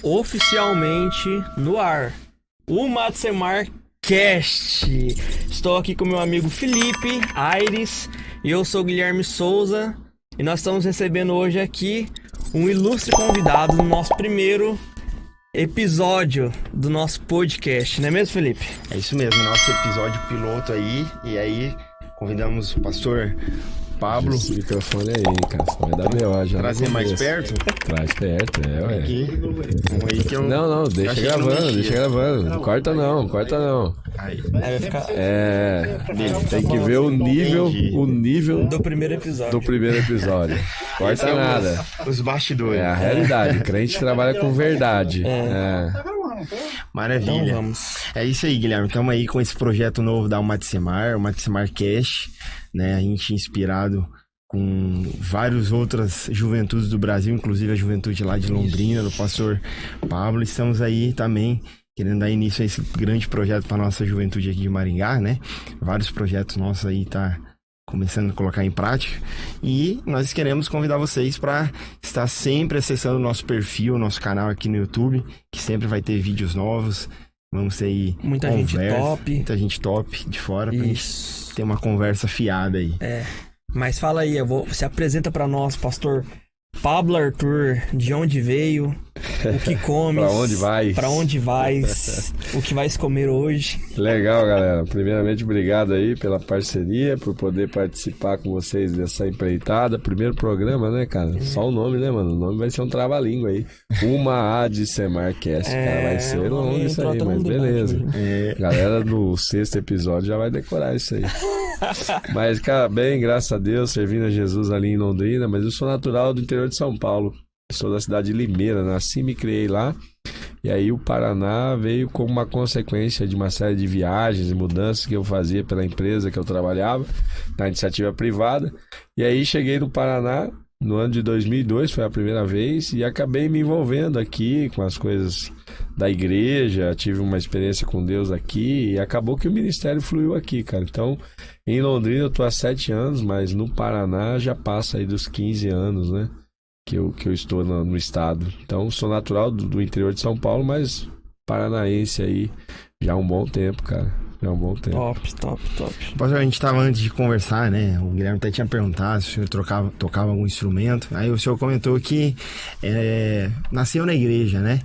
oficialmente no ar o Matsemar Cast. Estou aqui com meu amigo Felipe Aires e eu sou Guilherme Souza e nós estamos recebendo hoje aqui um ilustre convidado no nosso primeiro episódio do nosso podcast, não é mesmo, Felipe? É isso mesmo, nosso episódio piloto aí, e aí convidamos o pastor Pablo. Esse microfone aí, cara, só vai dar B.O. já. Trazer mais perto? Traz perto, ué. Aqui. Vamos aí que eu... Não, deixa gravando. Não corta não. Aí. Vai ficar Tem que ver o nível do primeiro episódio. Corta nada. Os bastidores. É a realidade, crente trabalha com verdade. Maravilha. Então vamos. É isso aí, Guilherme. Estamos aí com esse projeto novo da Matsemar, o Matsemar Cash, né? A gente inspirado com várias outras juventudes do Brasil, inclusive a juventude lá de Londrina, do pastor Pablo. Estamos aí também querendo dar início a esse grande projeto para nossa juventude aqui de Maringá, né? Vários projetos nossos aí tá começando a colocar em prática. E nós queremos convidar vocês para estar sempre acessando o nosso perfil, o nosso canal aqui no YouTube, que sempre vai ter vídeos novos. Vamos ter aí Muita gente top de fora pra gente ter uma conversa fiada aí. Mas fala aí, se apresenta pra nós, pastor Pablo Arthur, de onde veio, o que comes, pra onde vais, o que vais comer hoje. Legal, galera. Primeiramente, obrigado aí pela parceria, por poder participar com vocês dessa empreitada. Primeiro programa, né, cara? Só o nome, né, mano? O nome vai ser um trava-língua aí. Uma A de Semar Cast, cara. Vai ser longo isso aí, mas beleza. Galera do 6º episódio já vai decorar isso aí. Mas, cara, bem, graças a Deus, servindo a Jesus ali em Londrina, mas eu sou natural do interior de São Paulo. Sou da cidade de Limeira, nasci e me criei lá. E aí o Paraná veio como uma consequência de uma série de viagens e mudanças que eu fazia pela empresa que eu trabalhava, na iniciativa privada. E aí cheguei no Paraná no ano de 2002, foi a primeira vez, e acabei me envolvendo aqui com as coisas da igreja, tive uma experiência com Deus aqui, e acabou que o ministério fluiu aqui, cara. Então, em Londrina eu tô há 7 anos, mas no Paraná já passa aí dos 15 anos, né? Que eu estou no estado. Então, sou natural do interior de São Paulo, mas paranaense aí já há um bom tempo, cara. Já há um bom tempo. Top. Pastor, a gente tava antes de conversar, né? O Guilherme até tinha perguntado se o senhor tocava algum instrumento. Aí o senhor comentou que nasceu na igreja, né?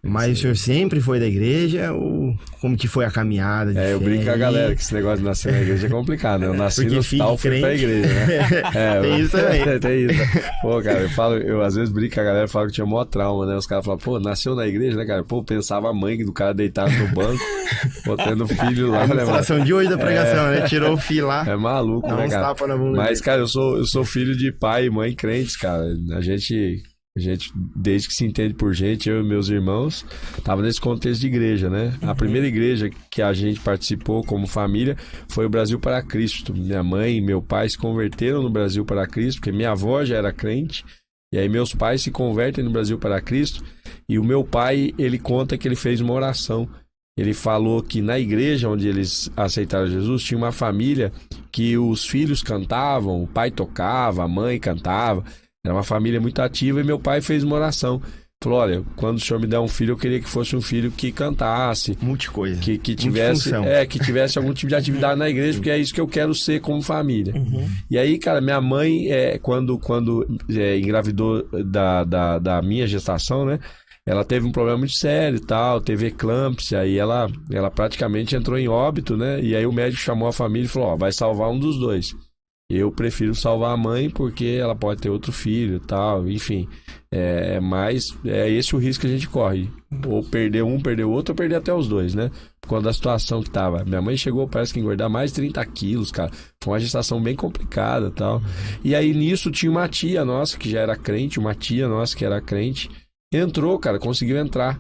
Mas o senhor sempre foi da igreja ou como que foi a caminhada de eu brinco com a galera que esse negócio de nascer na igreja é complicado, né? Eu nasci no hospital, fui pra igreja, né? Tem isso também. Tem isso. Pô, cara, eu às vezes brinco com a galera e falo que tinha maior trauma, né? Os caras falam, pô, nasceu na igreja, né, cara? Pô, pensava a mãe do cara deitado no banco, botando filho lá, a ilustração de hoje da pregação, né? Tirou o filho lá. É maluco, né, cara? Tapa na bunda. Mas, cara, eu sou filho de pai e mãe crentes, cara. A gente, desde que se entende por gente, eu e meus irmãos, tava nesse contexto de igreja, né? A primeira igreja que a gente participou como família foi o Brasil para Cristo. Minha mãe e meu pai se converteram no Brasil para Cristo, porque minha avó já era crente, e aí meus pais se convertem no Brasil para Cristo, e o meu pai, ele conta que ele fez uma oração. Ele falou que na igreja onde eles aceitaram Jesus, tinha uma família que os filhos cantavam, o pai tocava, a mãe cantava. Era uma família muito ativa e meu pai fez uma oração. Falou, olha, quando o senhor me der um filho, eu queria que fosse um filho que cantasse. Multicoisa. Que tivesse algum tipo de atividade na igreja, porque é isso que eu quero ser como família. E aí, cara, minha mãe, quando engravidou da minha gestação, né? Ela teve um problema muito sério e tal, teve eclâmpsia, e ela praticamente entrou em óbito, né? E aí o médico chamou a família e falou, vai salvar um dos dois. Eu prefiro salvar a mãe porque ela pode ter outro filho e tal, enfim. Mas é esse o risco que a gente corre. Ou perder um, perder o outro, ou perder até os dois, né? Por conta da situação que tava. Minha mãe chegou, parece que engordar mais de 30 quilos, cara. Foi uma gestação bem complicada e tal. E aí nisso tinha uma tia nossa que já era crente, entrou, cara, conseguiu entrar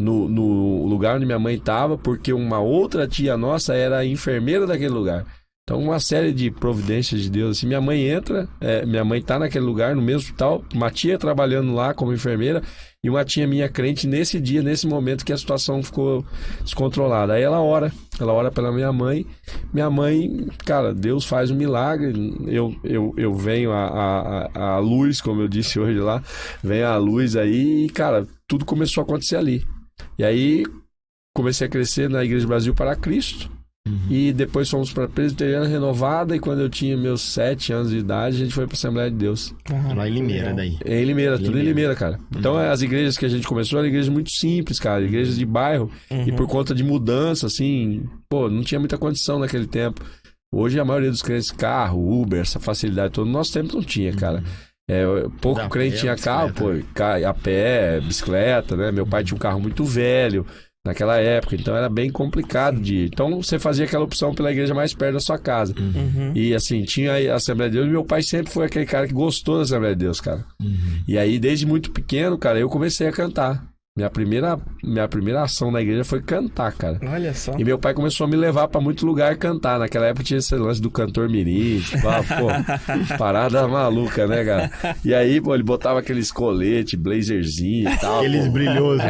no lugar onde minha mãe tava, porque uma outra tia nossa era enfermeira daquele lugar. Então, uma série de providências de Deus. Assim, minha mãe entra, minha mãe tá naquele lugar, no mesmo hospital, uma tia trabalhando lá como enfermeira e uma tia minha crente nesse dia, nesse momento que a situação ficou descontrolada. Aí ela ora pela minha mãe. Minha mãe, cara, Deus faz um milagre. Eu venho a luz, como eu disse hoje lá, vem a luz aí e, cara, tudo começou a acontecer ali. E aí comecei a crescer na Igreja Brasil para Cristo. E depois fomos para a Presbiteriana Renovada. E quando eu tinha meus 7 anos de idade, a gente foi para a Assembleia de Deus. Lá em Limeira, daí. Em Limeira, tudo em Limeira, cara. Então as igrejas que a gente começou eram igrejas muito simples, cara. Igrejas de bairro. E por conta de mudança, assim, não tinha muita condição naquele tempo. Hoje a maioria dos crentes, carro, Uber, essa facilidade toda. No nosso tempo não tinha, cara. Pouco crente tinha carro, a pé, bicicleta, né? Meu pai tinha um carro muito velho naquela época, então era bem complicado de ir. Então você fazia aquela opção pela igreja mais perto da sua casa. E assim, tinha a Assembleia de Deus, e meu pai sempre foi aquele cara que gostou da Assembleia de Deus, cara. E aí, desde muito pequeno, cara, eu comecei a cantar. Minha primeira ação na igreja foi cantar, cara. Olha só. E meu pai começou a me levar pra muito lugar cantar. Naquela época tinha esse lance do cantor mirim, parada maluca, né, cara? E aí, ele botava aqueles coletes, blazerzinho e tal. Aqueles brilhosos.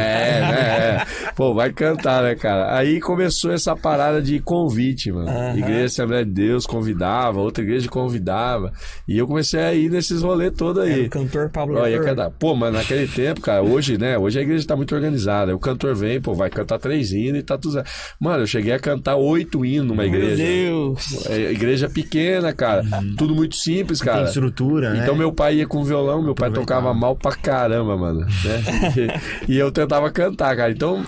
Vai cantar, né, cara? Aí começou essa parada de convite, mano. Igreja Assembleia de Deus convidava, outra igreja convidava. E eu comecei a ir nesses rolês todos aí. O cantor Pablo Arthur. Mas naquele tempo, cara, hoje a igreja tá muito organizada. O cantor vem, vai cantar 3 hinos e tá tudo certo. Mano, eu cheguei a cantar 8 hinos numa igreja. Meu Deus! Igreja pequena, cara. Tudo muito simples, cara. Tem estrutura, né? Então meu pai ia com violão, meu pai tocava mal pra caramba, mano. Né? E eu tentava cantar, cara. Então,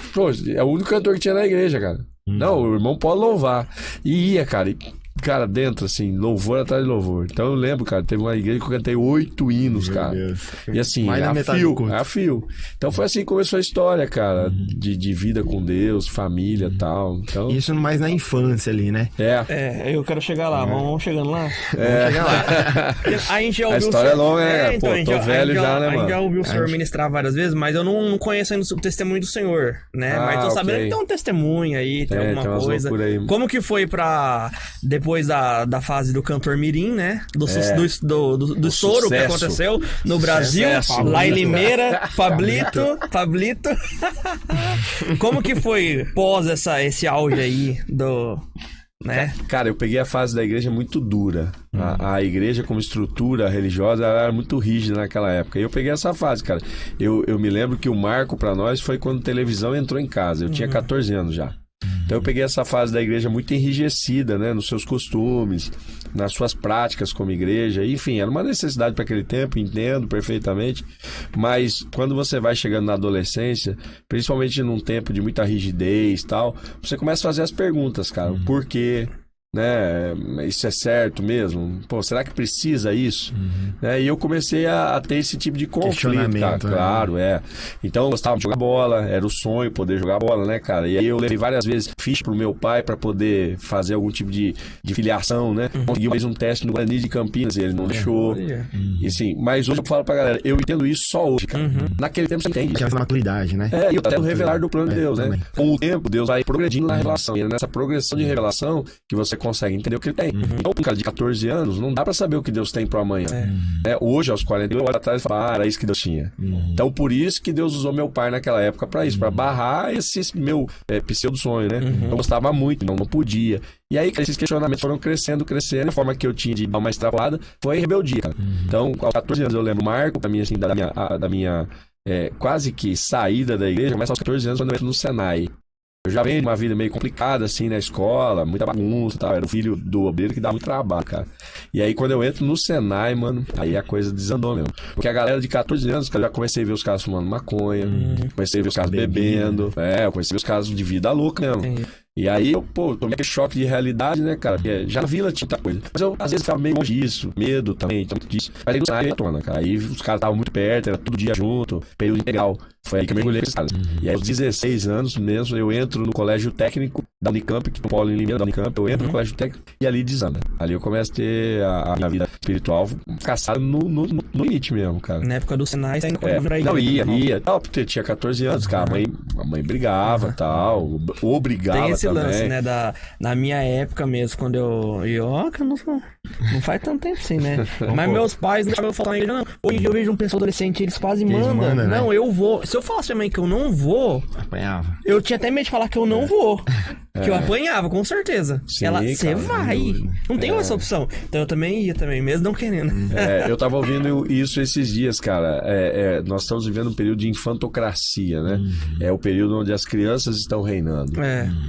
é o único cantor que tinha na igreja, cara. Não, o irmão pode louvar. E ia, cara. Cara, dentro, assim, louvor atrás de louvor. Então eu lembro, cara, teve uma igreja que eu cantei 8 hinos, cara. Deus. E assim, a fio. Então foi assim que começou a história, cara, de vida com Deus, família e tal. Então... Isso mais na infância ali, né? Eu quero chegar lá. Vamos chegando lá? Vamos chegar lá. A gente já ouviu a história é longa, né? Então, tô velho já, né, mano? A gente já ouviu o senhor ministrar várias vezes, mas eu não conheço ainda o testemunho do senhor, né? Mas tô sabendo que tem um testemunho aí, tem alguma coisa. Aí. Como que foi depois da fase do cantor mirim, né? Do estouro que aconteceu no Brasil, lá em Limeira, Pablito. Como que foi pós esse auge aí né? Cara, eu peguei a fase da igreja muito dura. A igreja como estrutura religiosa ela era muito rígida naquela época. E eu peguei essa fase, cara. Eu me lembro que o marco pra nós foi quando a televisão entrou em casa. Eu tinha 14 anos já. Então eu peguei essa fase da igreja muito enrijecida, né? Nos seus costumes, nas suas práticas como igreja. Enfim, era uma necessidade para aquele tempo, entendo perfeitamente. Mas quando você vai chegando na adolescência, principalmente num tempo de muita rigidez e tal, você começa a fazer as perguntas, cara. O porquê? Né? Isso é certo mesmo? Será que precisa isso? Né? E eu comecei a ter esse tipo de conflito, cara. Claro, Então eu gostava de jogar bola, era o sonho poder jogar bola, né, cara? E aí eu levei várias vezes ficha pro meu pai pra poder fazer algum tipo de filiação, né? Consegui mais um teste no Guarani de Campinas e ele não deixou. E assim, mas hoje eu falo pra galera, eu entendo isso só hoje, cara. Naquele tempo você entende. Tinha essa maturidade, né? E até o revelar do plano de Deus, né? Com o tempo, Deus vai progredindo na revelação. E é nessa progressão de revelação que você consegue entender o que ele tem. Então, um cara de 14 anos, não dá pra saber o que Deus tem pro amanhã. Hoje, aos 40, eu olho atrás e falo, era isso que Deus tinha. Então, por isso que Deus usou meu pai naquela época pra isso, pra barrar esse meu pseudo-sonho, né? Eu gostava muito, não podia. E aí, esses questionamentos foram crescendo. A forma que eu tinha de dar uma extrapolada foi rebeldia, cara. Então, aos 14 anos, eu lembro, marco pra mim, assim, da minha quase que saída da igreja, começa aos 14 anos, quando eu entro no Senai. Eu já venho de uma vida meio complicada, assim, na escola, muita bagunça e tal. Era o filho do obreiro que dá muito trabalho, cara. E aí, quando eu entro no Senai, mano, aí a coisa desandou mesmo. Porque a galera de 14 anos, cara, eu já comecei a ver os caras fumando maconha, comecei a ver os caras bebendo, eu comecei a ver os caras de vida louca mesmo. E aí eu, tomei aquele choque de realidade, né, cara? Porque já na vila tinha muita coisa. Mas eu, às vezes, ficava meio longe disso, medo também, muito disso. Mas aí no cenário ia à tona, cara. Aí os caras estavam muito perto, era todo dia junto, período integral. Foi aí que eu mergulhei com esses caras. E aí, aos 16 anos mesmo, eu entro no colégio técnico da Unicamp, que no Polo em Limeira da Unicamp, eu entro no colégio técnico e ali desanda. Ali eu começo a ter a minha vida espiritual caçada no limite mesmo, cara. Na época do Senai, você ainda não, ia. Não, porque tinha 14 anos, cara. A mãe a mãe brigava e tal, obrigava também. Tem esse lance, né, na minha época mesmo, quando que não faz tanto tempo assim, né? Mas meus pais não estavam falando ainda, não. Hoje em dia eu vejo um pessoal adolescente, eles quase mandam. Né? Não, eu vou. Se eu falasse pra mãe que eu não vou, apanhava. Eu tinha até medo de falar que eu não vou. Que eu apanhava, com certeza. Sim, ela, você vai. Não tem essa opção. Então eu também ia também, mesmo não querendo. Eu tava ouvindo isso esses dias, cara. Nós estamos vivendo um período de infantocracia, né? É o período onde as crianças estão reinando.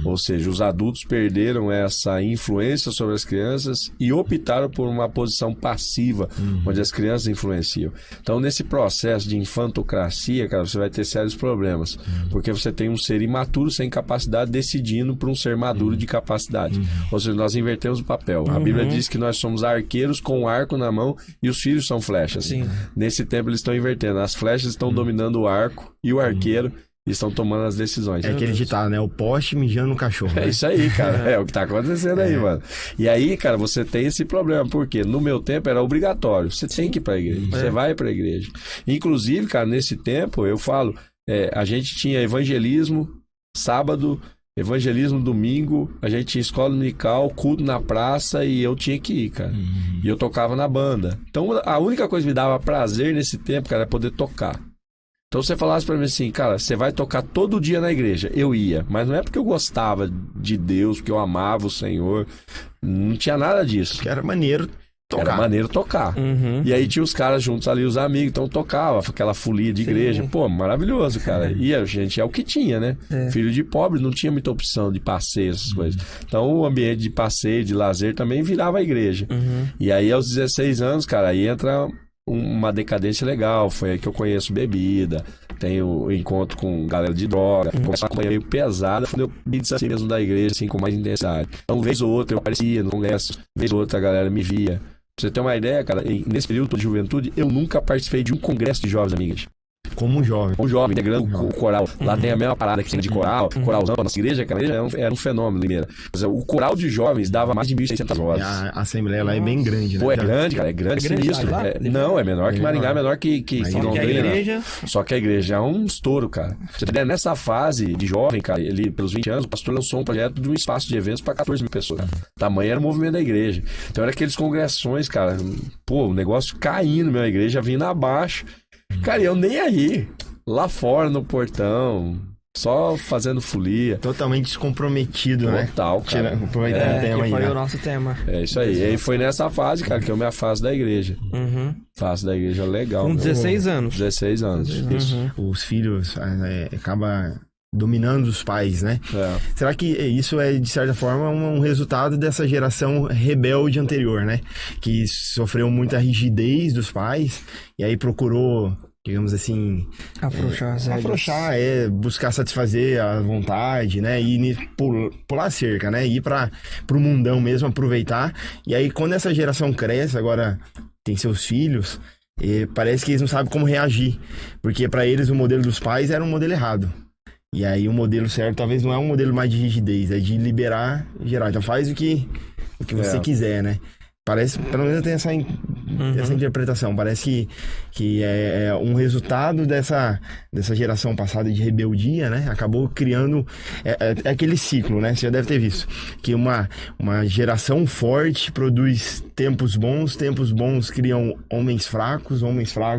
Ou seja, os adultos perderam essa influência sobre as crianças e optaram por uma posição passiva, onde as crianças influenciam. Então, nesse processo de infantocracia, cara, você vai ter sérios problemas. Porque você tem um ser imaturo sem capacidade decidindo para um ser maduro de capacidade. Ou seja, nós invertemos o papel. A Bíblia diz que nós somos arqueiros com um arco na mão e os filhos são flechas. Sim. Nesse tempo eles estão invertendo. As flechas estão dominando o arco e o arqueiro estão tomando as decisões. É aquele ditado, né? O poste mijando no cachorro. É isso aí, cara. É o que tá acontecendo aí, mano. E aí, cara, você tem esse problema. Porque no meu tempo era obrigatório. Você tem que ir pra igreja. Você vai pra igreja. Inclusive, cara, nesse tempo, eu falo, a gente tinha evangelismo sábado, evangelismo domingo, a gente tinha escola dominical, culto na praça e eu tinha que ir, cara. E eu tocava na banda. Então, a única coisa que me dava prazer nesse tempo, cara, é poder tocar. Então, você falasse pra mim assim, cara, você vai tocar todo dia na igreja. Eu ia, mas não é porque eu gostava de Deus, porque eu amava o Senhor. Não tinha nada disso. Que era maneiro tocar. Era maneiro tocar. E aí tinha os caras juntos ali, os amigos, então tocava aquela folia de igreja. Pô, maravilhoso, cara. E a gente é o que tinha, né? Filho de pobre, não tinha muita opção de passeio, essas coisas. Então o ambiente de passeio, de lazer também virava a igreja. E aí aos 16 anos, cara, aí entra uma decadência legal. Foi aí que eu conheço bebida, tenho encontro com galera de droga, começo a acompanhar meio pesada, eu me disse assim mesmo da igreja, assim, com mais intensidade. Então, vez ou outra eu aparecia no congresso, vez ou outra a galera me via. Pra você ter uma ideia, cara, nesse período de juventude, eu nunca participei de um congresso de jovens amigas. Como um jovem. Um jovem, integrando o coral. Lá tem a mesma parada que tem de coral, coralzão. A nossa igreja, cara, era um fenômeno, Limeira. O coral de jovens dava mais de 1.600 vozes. A assembleia lá é bem grande, né? Pô, é grande, cara, é grande, sinistro. Não, é menor que Maringá, é menor que Londrina. Só que a igreja é um estouro, cara. Você tá nessa fase de jovem, cara, ali pelos 20 anos, o pastor lançou um projeto de um espaço de eventos para 14 mil pessoas. Tamanho era o movimento da igreja. Então era aqueles congressões, cara, pô, o negócio caindo, minha igreja vindo abaixo. Cara, eu nem aí. Lá fora, no portão, só fazendo folia. Totalmente descomprometido, né? Total, cara. Aproveitando o tema aí, foi o nosso tema. É isso aí. E aí foi nessa fase, cara, que eu me afasto da igreja. Faço da igreja legal. Com 16 anos. 16 anos. Isso. Os filhos acabam dominando os pais, né? Será que isso é, de certa forma, um resultado dessa geração rebelde anterior, né? Que sofreu muita rigidez dos pais e aí procurou, digamos assim... Afrouxar, buscar satisfazer a vontade, né? E pular a cerca, né? Ir pro mundão mesmo, aproveitar. E aí, quando essa geração cresce, agora tem seus filhos, parece que eles não sabem como reagir. Porque para eles o modelo dos pais era um modelo errado. E aí o modelo certo talvez não é um modelo mais de rigidez, é de liberar geral. Então faz o que você quiser, né? Parece, pelo menos eu tenho essa interpretação. Parece que é um resultado dessa geração passada de rebeldia, né? Acabou criando aquele ciclo, né? Você já deve ter visto. Que uma geração forte produz tempos bons criam homens fracos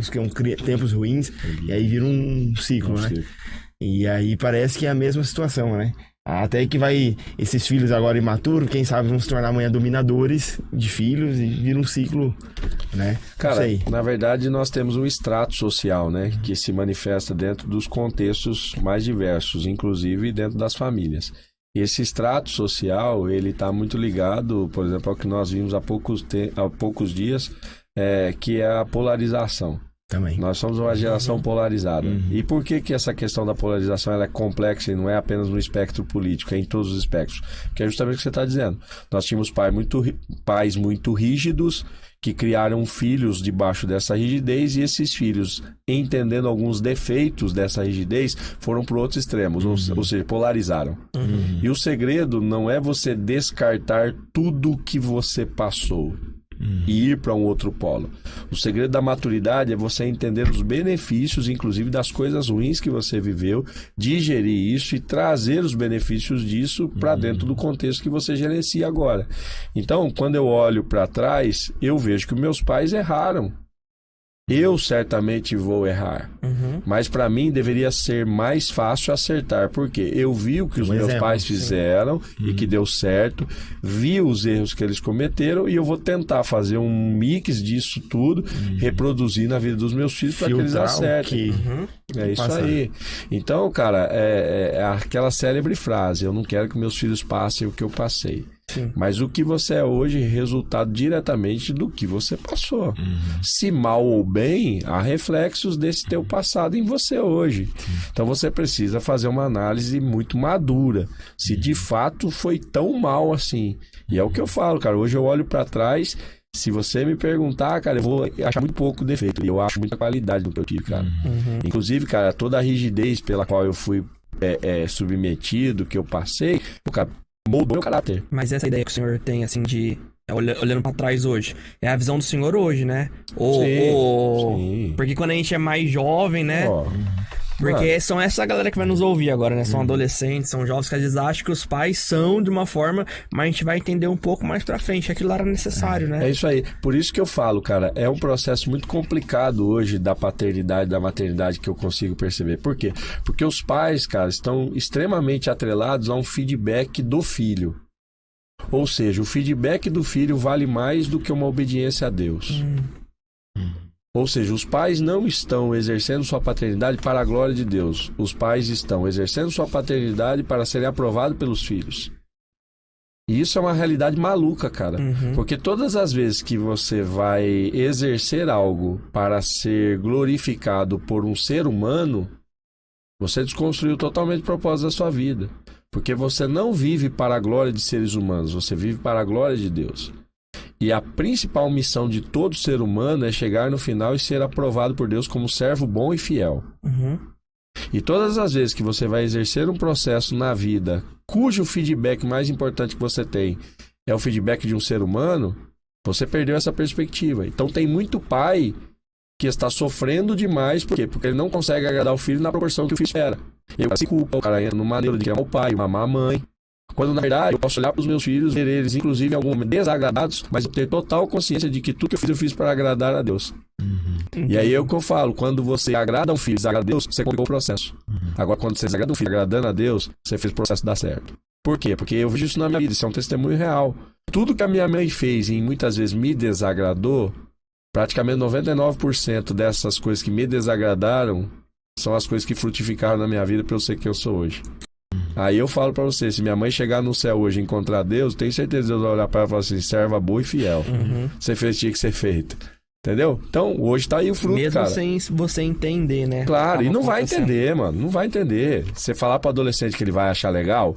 criam tempos ruins, e aí vira um ciclo, né? E aí parece que é a mesma situação, né? Até que esses filhos agora imaturos, quem sabe vão se tornar amanhã dominadores de filhos e vira um ciclo, né? Cara, na verdade nós temos um extrato social, né? Que se manifesta dentro dos contextos mais diversos, inclusive dentro das famílias. E esse extrato social, ele está muito ligado, por exemplo, ao que nós vimos há poucos dias, que é a polarização. Também. Nós somos uma geração polarizada. E por que essa questão da polarização ela é complexa e não é apenas no espectro político, é em todos os espectros? Porque é justamente o que você está dizendo. Nós tínhamos pais muito rígidos que criaram filhos debaixo dessa rigidez, e esses filhos, entendendo alguns defeitos dessa rigidez, foram para outros extremos, ou seja, polarizaram. E o segredo não é você descartar tudo que você passou. e ir para um outro polo. O segredo da maturidade é você entender os benefícios, inclusive das coisas ruins que você viveu, digerir isso e trazer os benefícios disso para dentro do contexto que você gerencia agora. Então, quando eu olho para trás, eu vejo que meus pais erraram. Eu certamente vou errar. Mas para mim deveria ser mais fácil acertar. Porque eu vi o que os meus pais fizeram e que deu certo. Vi os erros que eles cometeram. E eu vou tentar fazer um mix disso tudo. Reproduzir na vida dos meus filhos para que eles acertem. É isso aí. Então, cara, é aquela célebre frase. Eu não quero que meus filhos passem o que eu passei. Sim. Mas o que você é hoje é resultado diretamente do que você passou. Se mal ou bem, há reflexos desse teu passado em você hoje. Então você precisa fazer uma análise muito madura. Se de fato foi tão mal assim. E é o que eu falo, cara. Hoje eu olho para trás. Se você me perguntar, cara, eu vou achar muito pouco defeito. E eu acho muita qualidade no que eu tive, cara. Inclusive, cara, toda a rigidez pela qual eu fui submetido, que eu passei, o cara moldou meu caráter. Mas essa ideia que o senhor tem, assim, de... olhando pra trás hoje, é a visão do senhor hoje, né? Sim. Porque quando a gente é mais jovem, né? Porque são essa galera que vai nos ouvir agora, né? São adolescentes, são jovens que às vezes acham que os pais são de uma forma, mas a gente vai entender um pouco mais pra frente. Aquilo lá era necessário, né? É isso aí. Por isso que eu falo, cara, é um processo muito complicado hoje da paternidade, da maternidade que eu consigo perceber. Por quê? Porque os pais, cara, estão extremamente atrelados a um feedback do filho. Ou seja, o feedback do filho vale mais do que uma obediência a Deus. Ou seja, os pais não estão exercendo sua paternidade para a glória de Deus. Os pais estão exercendo sua paternidade para serem aprovados pelos filhos. E isso é uma realidade maluca, cara. Porque todas as vezes que você vai exercer algo para ser glorificado por um ser humano, você desconstruiu totalmente o propósito da sua vida. Porque você não vive para a glória de seres humanos, você vive para a glória de Deus. E a principal missão de todo ser humano é chegar no final e ser aprovado por Deus como servo bom e fiel. E todas as vezes que você vai exercer um processo na vida cujo feedback mais importante que você tem é o feedback de um ser humano, você perdeu essa perspectiva. Então tem muito pai que está sofrendo demais. Por quê? Porque ele não consegue agradar o filho na proporção que o filho espera. E o cara se culpa, o cara entra numa maneira de amar o pai, amar a mãe. Quando, na verdade, eu posso olhar para os meus filhos, ver eles, inclusive, em algum momento desagradados, mas eu ter total consciência de que tudo que eu fiz para agradar a Deus. E aí é o que eu falo, quando você agrada um filho, desagrada a Deus, você complicou o processo. Agora, quando você desagrada um filho, agradando a Deus, você fez o processo dar certo. Por quê? Porque eu vejo isso na minha vida, isso é um testemunho real. Tudo que a minha mãe fez e muitas vezes me desagradou, praticamente 99% dessas coisas que me desagradaram são as coisas que frutificaram na minha vida para eu ser quem eu sou hoje. Aí eu falo pra você, se minha mãe chegar no céu hoje e encontrar Deus, tenho certeza que Deus vai olhar pra ela e falar assim, serva boa e fiel. Você fez o que tinha que ser feito. Entendeu? Então, hoje tá aí o fruto, mesmo cara. Sem você entender, né? Claro, e não vai entender, mano. Não vai entender. Você falar pro adolescente que ele vai achar legal,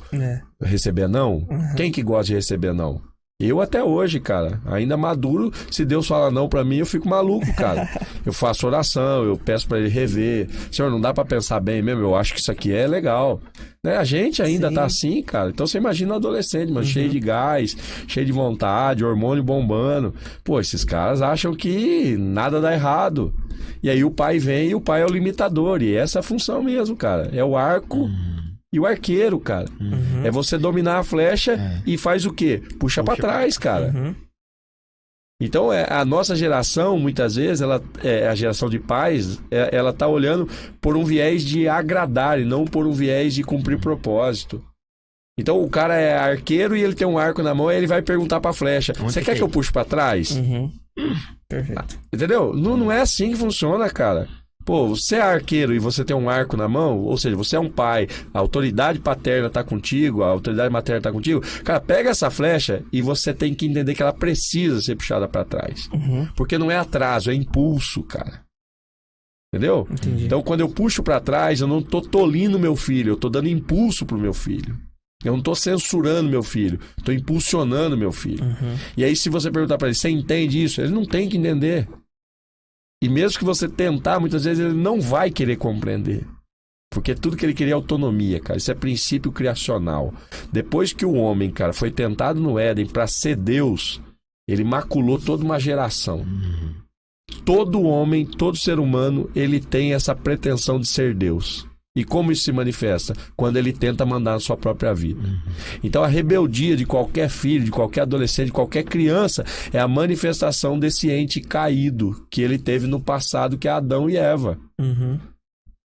receber não, quem que gosta de receber não? Eu até hoje, cara, ainda maduro, se Deus fala não pra mim, eu fico maluco, cara. Eu faço oração, eu peço pra ele rever. Senhor, não dá pra pensar bem mesmo, eu acho que isso aqui é legal. Né? A gente ainda tá assim, cara. Então você imagina um adolescente, mano, cheio de gás, cheio de vontade, hormônio bombando. Pô, esses caras acham que nada dá errado. E aí o pai vem e o pai é o limitador. E essa é a função mesmo, cara. É o arco... E o arqueiro, cara, é você dominar a flecha e faz o quê? Puxa pra trás, cara. Então, a nossa geração, muitas vezes, a geração de pais, ela tá olhando por um viés de agradar e não por um viés de cumprir propósito. Então, o cara é arqueiro e ele tem um arco na mão e ele vai perguntar pra flecha, você quer que eu puxe pra trás? Perfeito. Entendeu? Não é assim que funciona, cara. Pô, você é arqueiro e você tem um arco na mão, ou seja, você é um pai, a autoridade paterna tá contigo, a autoridade materna tá contigo, cara, pega essa flecha e você tem que entender que ela precisa ser puxada pra trás. Porque não é atraso, é impulso, cara. Entendeu? Entendi. Então, quando eu puxo pra trás, eu não tô tolindo meu filho, eu tô dando impulso pro meu filho. Eu não tô censurando meu filho, tô impulsionando meu filho. E aí, se você perguntar pra ele, você entende isso? Ele não tem que entender. E mesmo que você tentar, muitas vezes ele não vai querer compreender. Porque tudo que ele queria é autonomia, cara. Isso é princípio criacional. Depois que o homem, cara, foi tentado no Éden para ser Deus, ele maculou toda uma geração. Todo homem, todo ser humano, ele tem essa pretensão de ser Deus. E como isso se manifesta? Quando ele tenta mandar na sua própria vida. Então a rebeldia de qualquer filho, de qualquer adolescente, de qualquer criança, é a manifestação desse ente caído que ele teve no passado, que é Adão e Eva.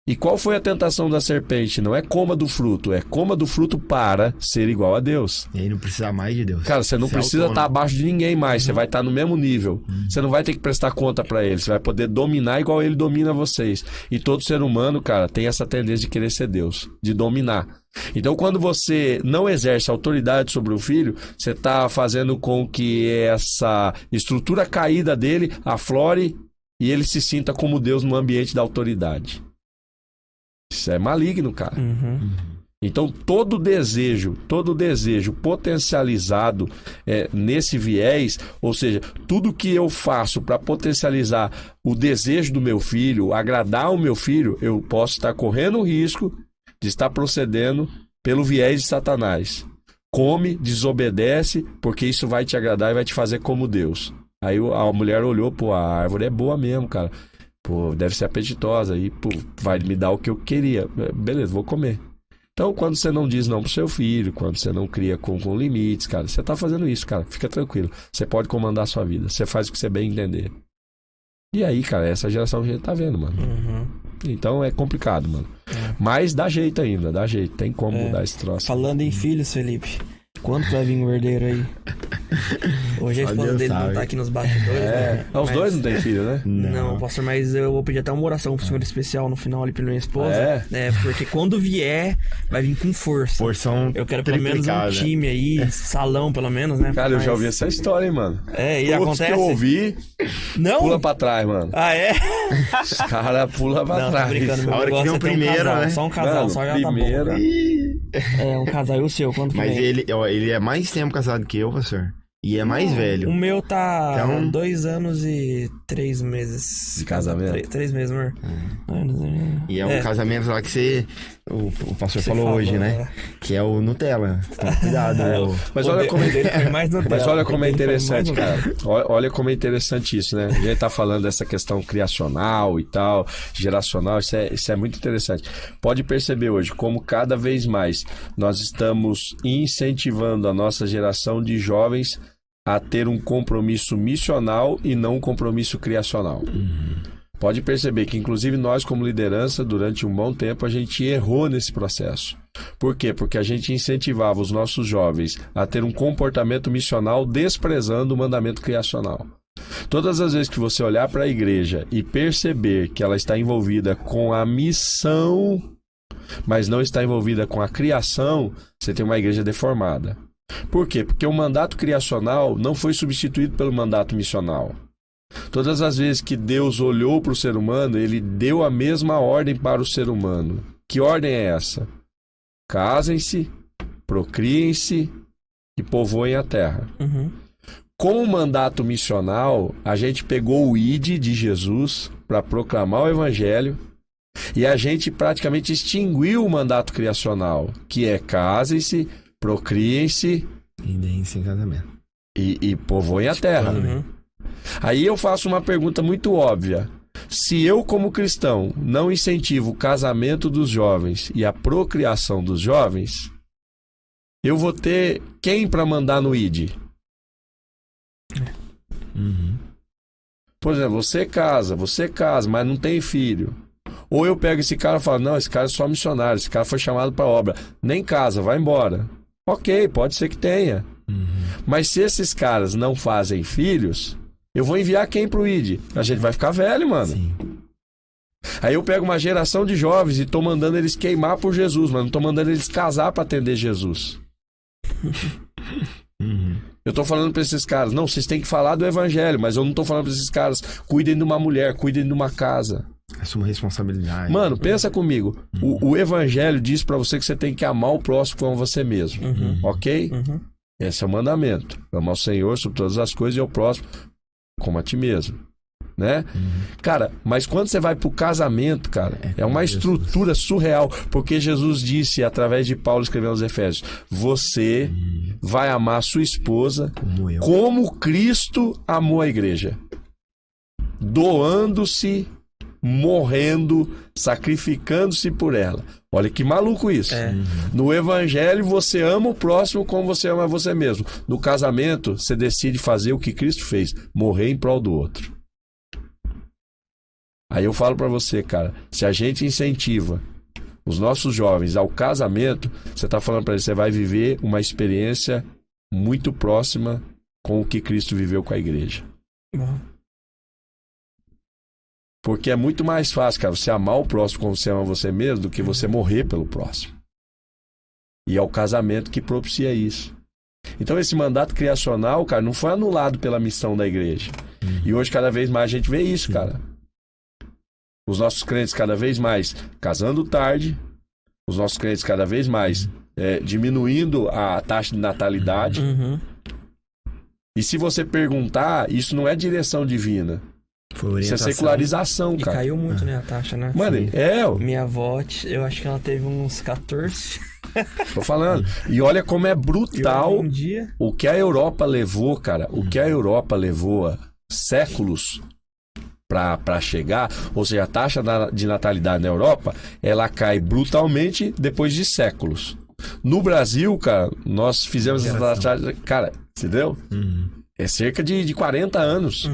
E qual foi a tentação da serpente? Não é coma do fruto, é coma do fruto para ser igual a Deus. E aí não precisa mais de Deus. Cara, você não precisa estar abaixo de ninguém mais, você vai estar no mesmo nível. Você não vai ter que prestar conta para ele, você vai poder dominar igual ele domina vocês. E todo ser humano, cara, tem essa tendência de querer ser Deus, de dominar. Então, quando você não exerce autoridade sobre o filho, você está fazendo com que essa estrutura caída dele aflore e ele se sinta como Deus no ambiente da autoridade. Isso é maligno, cara. Então, todo desejo potencializado nesse viés, ou seja, tudo que eu faço para potencializar o desejo do meu filho, agradar o meu filho, eu posso estar correndo o risco de estar procedendo pelo viés de Satanás. Come, desobedece, porque isso vai te agradar e vai te fazer como Deus. Aí a mulher olhou, pô, a árvore é boa mesmo, cara. Pô, deve ser apetitosa e pô, vai me dar o que eu queria. Beleza, vou comer. Então, quando você não diz não pro seu filho, quando você não cria com limites, cara, você tá fazendo isso, cara. Fica tranquilo. Você pode comandar a sua vida. Você faz o que você bem entender. E aí, cara, essa geração que a gente tá vendo, mano. Então é complicado, mano. Mas dá jeito ainda, dá jeito. Tem como mudar esse troço. Falando em filhos, Felipe, quando vai vir um herdeiro aí? Hoje a esposa dele não tá aqui nos bastidores, né? Os dois não tem filho, né? Não, pastor, mas eu vou pedir até uma oração pro senhor especial no final ali pela minha esposa. Porque quando vier, vai vir com força. Porção eu quero pelo menos um time aí, salão pelo menos, né? Cara, eu já ouvi essa história, hein, mano. E todos acontece? que eu ouvi, não? pula pra trás, mano. Ah, é? Os caras pulam pra não, trás. Tô brincando, meu a hora que vem o primeiro, casal, né? Só um casal, mano, só já primeiro... tá bom. Um casal. E o seu, quando que Mas vem? ele é mais tempo casado que eu, pastor. E é mais velho. O meu tá Então... 2 anos e 3 meses. De casamento? 3 meses, amor. E é um casamento lá que você... O pastor Você falou hoje, falou, né? Que é o Nutella. Então, cuidado. Mas olha como Mas olha como é interessante, cara. Olha como é interessante isso, né? A gente tá falando dessa questão criacional e tal, geracional. Isso é muito interessante. Pode perceber hoje como cada vez mais nós estamos incentivando a nossa geração de jovens a ter um compromisso missional e não um compromisso criacional. Pode perceber que, inclusive, nós, como liderança, durante um bom tempo, a gente errou nesse processo. Por quê? Porque a gente incentivava os nossos jovens a ter um comportamento missional desprezando o mandamento criacional. Todas as vezes que você olhar para a igreja e perceber que ela está envolvida com a missão, mas não está envolvida com a criação, você tem uma igreja deformada. Por quê? Porque o mandato criacional não foi substituído pelo mandato missional. Todas as vezes que Deus olhou para o ser humano, ele deu a mesma ordem para o ser humano. Que ordem é essa? Casem-se, procriem-se e povoem a terra. Com o mandato missional, a gente pegou o ID de Jesus para proclamar o evangelho e a gente praticamente extinguiu o mandato criacional, que é casem-se, procriem-se E deem sem casamento. e povoem a terra. Aí eu faço uma pergunta muito óbvia. Se eu, como cristão, não incentivo o casamento dos jovens e a procriação dos jovens, eu vou ter quem para mandar no ID? Por exemplo, você casa, mas não tem filho. Ou eu pego esse cara e falo, não, esse cara é só missionário, esse cara foi chamado para obra. Nem casa, vai embora. Ok, pode ser que tenha. Mas se esses caras não fazem filhos... Eu vou enviar quem pro ID? A gente vai ficar velho, mano. Sim. Aí eu pego uma geração de jovens e tô mandando eles queimar por Jesus, mas não tô mandando eles casar para atender Jesus. Eu tô falando para esses caras, não, vocês têm que falar do evangelho, mas eu não tô falando para esses caras, cuidem de uma mulher, cuidem de uma casa. Assuma responsabilidade. Mano, pensa comigo. O evangelho diz para você que você tem que amar o próximo como você mesmo. Ok? Esse é o mandamento. Amar o Senhor sobre todas as coisas e o próximo como a ti mesmo. né? Cara, mas quando você vai pro casamento, cara, é uma estrutura surreal, porque Jesus disse, através de Paulo escrevendo aos Efésios, você vai amar sua esposa como Cristo amou a igreja, doando-se, morrendo, sacrificando-se por ela. Olha que maluco isso. No evangelho você ama o próximo como você ama você mesmo. No casamento você decide fazer o que Cristo fez, morrer em prol do outro. Aí eu falo pra você, cara, se a gente incentiva os nossos jovens ao casamento, você tá falando pra eles, você vai viver uma experiência muito próxima com o que Cristo viveu com a igreja. Bom. Porque é muito mais fácil, cara, você amar o próximo como você ama você mesmo do que você morrer pelo próximo. E é o casamento que propicia isso. Então esse mandato criacional, cara, não foi anulado pela missão da igreja. E hoje cada vez mais a gente vê isso, cara. Os nossos crentes cada vez mais casando tarde, os nossos crentes cada vez mais diminuindo a taxa de natalidade. E se você perguntar, isso não é direção divina. Isso é secularização, cara. E caiu muito, né, a taxa, né? Mano, Minha avó, eu acho que ela teve uns 14. Tô falando. E olha como é brutal um dia... o que a Europa levou, cara. O que a Europa levou séculos pra chegar. Ou seja, a taxa de natalidade na Europa, ela cai brutalmente depois de séculos. No Brasil, cara, nós fizemos essa taxa... Cara, entendeu? É cerca de 40 anos.